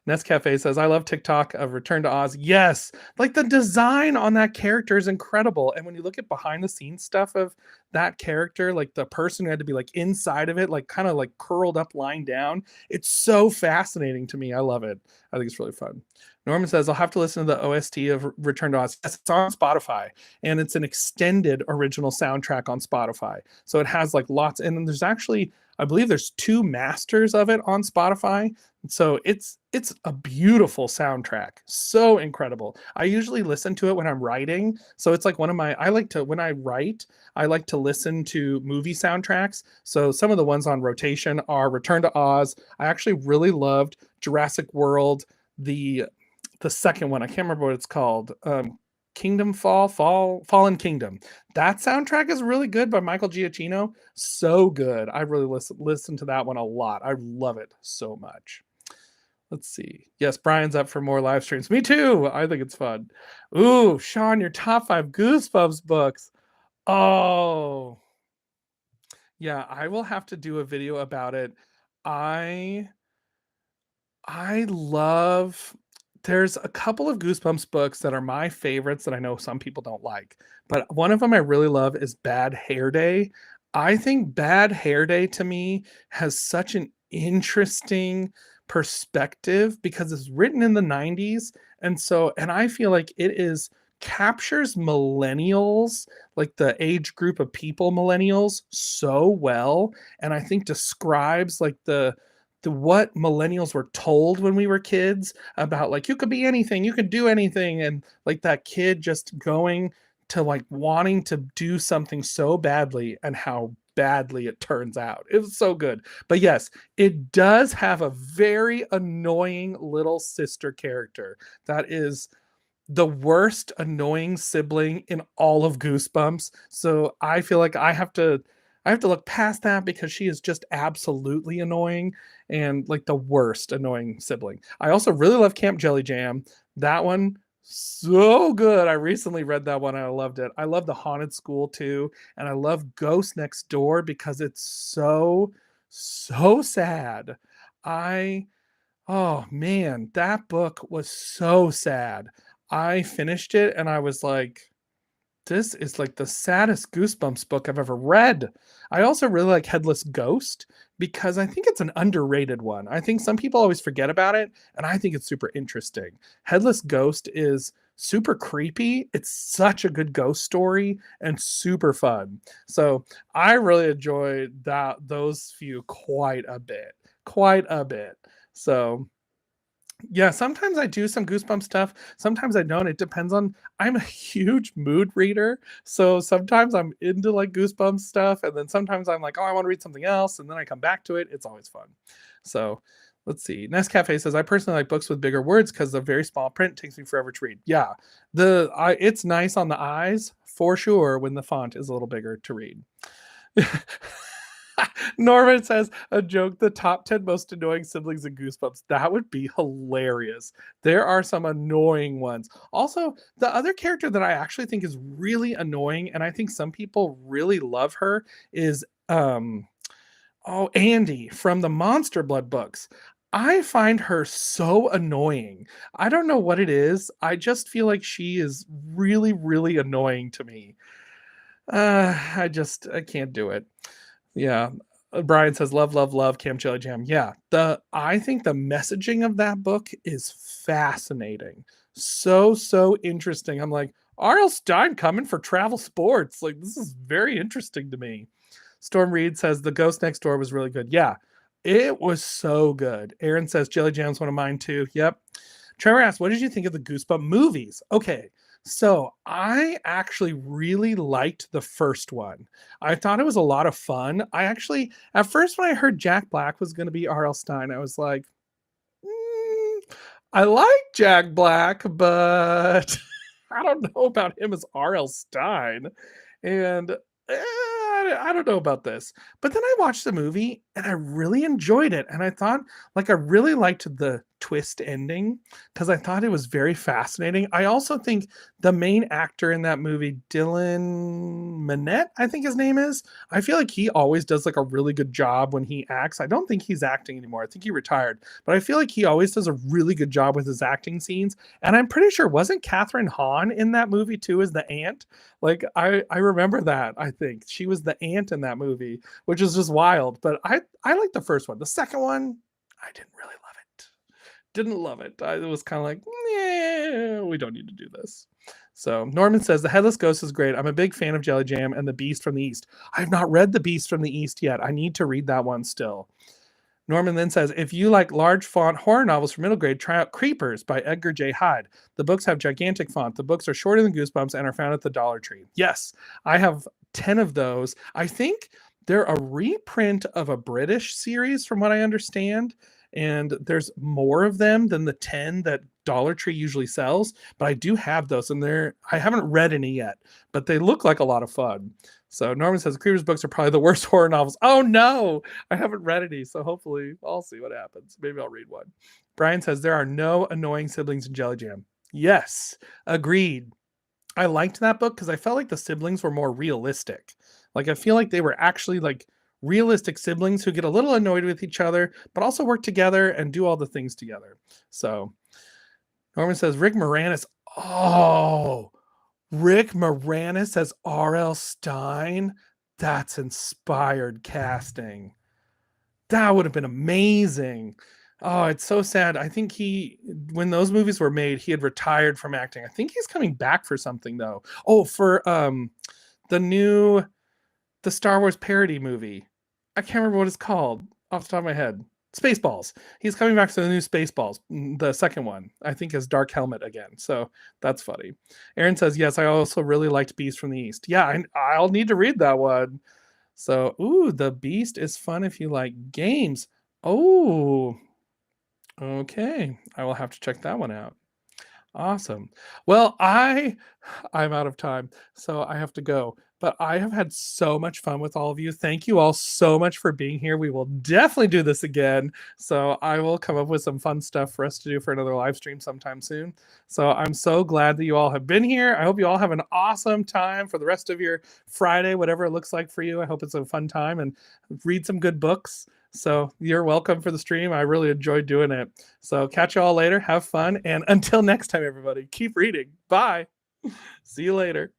Nescafe says, I love TikTok of Return to Oz. Yes, like the design on that character is incredible. And when you look at behind the scenes stuff of that character, like the person who had to be like inside of it, like kind of like curled up, lying down, it's so fascinating to me. I love it. I think it's really fun. Norman says, I'll have to listen to the OST of Return to Oz. Yes, it's on Spotify, and it's an extended original soundtrack on Spotify. So it has like lots, and then there's actually, I believe there's 2 masters of it on Spotify. So it's a beautiful soundtrack. So incredible. I usually listen to it when I'm writing. So it's like one of my, I like to, when I write, I like to listen to movie soundtracks. So some of the ones on rotation are Return to Oz. I actually really loved Jurassic World, the second one. I can't remember what it's called. Fallen Kingdom. That soundtrack is really good by Michael Giacchino. So good. I really listen to that one a lot. I love it so much. Let's see. Yes, Brian's up for more live streams. Me too. I think it's fun. Ooh, Shaun, your top 5 Goosebumps books. Oh, yeah. I will have to do a video about it. I love. There's a couple of Goosebumps books that are my favorites that I know some people don't like, but one of them I really love is Bad Hair Day. I think Bad Hair Day to me has such an interesting perspective because it's written in the 90s, and I feel like it is captures millennials, like the age group of people millennials, so well, and I think describes like the what millennials were told when we were kids about like you could be anything, you could do anything, and like that kid just going to like wanting to do something so badly and how badly it turns out. It was so good. But yes, it does have a very annoying little sister character that is the worst annoying sibling in all of Goosebumps. So I feel like I have to look past that because she is just absolutely annoying and like the worst annoying sibling. I also really love Camp Jelly Jam. That one so good. I recently read that one and I loved it. I love The Haunted School too, and I love Ghost Next Door because it's so sad. I Oh man, that book was so sad. I finished it and I was like, this is like the saddest Goosebumps book I've ever read. I also really like Headless Ghost because I think it's an underrated one. I think some people always forget about it, and I think it's super interesting. Headless Ghost is super creepy. It's such a good ghost story and super fun. So I really enjoyed those few quite a bit. Quite a bit. So yeah, sometimes I do some Goosebump stuff. Sometimes I don't. It depends on. I'm a huge mood reader, so sometimes I'm into like Goosebump stuff, and then sometimes I'm like, oh, I want to read something else, and then I come back to it. It's always fun. So let's see. Nescafe says, I personally like books with bigger words because the very small print takes me forever to read. Yeah, it's nice on the eyes for sure when the font is a little bigger to read. Norman says a joke, the top 10 most annoying siblings in Goosebumps. That would be hilarious. There are some annoying ones. Also, the other character that I actually think is really annoying, and I think some people really love her, is Andy from the Monster Blood books. I find her so annoying. I don't know what it is. I just feel like she is really, really annoying to me. I can't do it. Yeah. Brian says, love, love, love Camp Jelly Jam. Yeah. I think the messaging of that book is fascinating. So interesting. I'm like, R.L. Stine coming for travel sports. Like, this is very interesting to me. Storm Reed says, The Ghost Next Door was really good. Yeah. It was so good. Aaron says, Jelly Jam's one of mine too. Yep. Trevor asks, what did you think of the Goosebump movies? Okay. So I actually really liked the first one. I thought it was a lot of fun. I actually, at first, when I heard Jack Black was going to be R.L. Stine, I was like, I like Jack Black, but I don't know about him as R.L. Stine. And I don't know about this. But then I watched the movie and I really enjoyed it. And I thought, like, I really liked the twist ending because I thought it was very fascinating. I also think the main actor in that movie, Dylan Minnette, I think his name is, I feel like he always does like a really good job when he acts. I don't think he's acting anymore. I think he retired, but I feel like he always does a really good job with his acting scenes. And I'm pretty sure, wasn't Catherine Hahn in that movie too as the aunt? Like, I remember that. I think she was the aunt in that movie, which is just wild. But I like the first one. The second one, I didn't really love it. Didn't love it. It was kind of like, yeah, we don't need to do this. So Norman says the Headless Ghost is great. I'm a big fan of Jelly Jam and the Beast from the East. I have not read the Beast from the East yet. I need to read that one still. Norman then says, if you like large font horror novels for middle grade, try out Creepers by Edgar J. Hyde. The books have gigantic font. The books are shorter than Goosebumps and are found at the Dollar Tree. Yes, I have 10 of those. I think they're a reprint of a British series, from what I understand. And there's more of them than the 10 that Dollar Tree usually sells. But I do have those, and I haven't read any yet, but they look like a lot of fun. So Norman says Creepers books are probably the worst horror novels. Oh no, I haven't read any, so hopefully I'll see what happens. Maybe I'll read one. Brian says there are no annoying siblings in Jelly Jam. Yes, agreed. I liked that book because I felt like the siblings were more realistic. Like, I feel like they were actually like realistic siblings who get a little annoyed with each other, but also work together and do all the things together. So Norman says Rick Moranis. Oh, Rick Moranis as R.L. Stein. That's inspired casting. That would have been amazing. Oh, it's so sad. I think when those movies were made, he had retired from acting. I think he's coming back for something though. Oh, for the Star Wars parody movie. I can't remember what it's called off the top of my head. Spaceballs. He's coming back to the new Spaceballs, the second one, I think, is Dark Helmet again. So that's funny. Aaron says, yes, I also really liked Beast from the East. Yeah, I'll need to read that one. So, ooh, The Beast is fun if you like games. Oh, okay. I will have to check that one out. Awesome. Well, I'm out of time, so I have to go. But I have had so much fun with all of you. Thank you all so much for being here. We will definitely do this again. So I will come up with some fun stuff for us to do for another live stream sometime soon. So I'm so glad that you all have been here. I hope you all have an awesome time for the rest of your Friday, whatever it looks like for you. I hope it's a fun time and read some good books. So you're welcome for the stream. I really enjoyed doing it. So catch you all later. Have fun. And until next time, everybody, keep reading. Bye. See you later.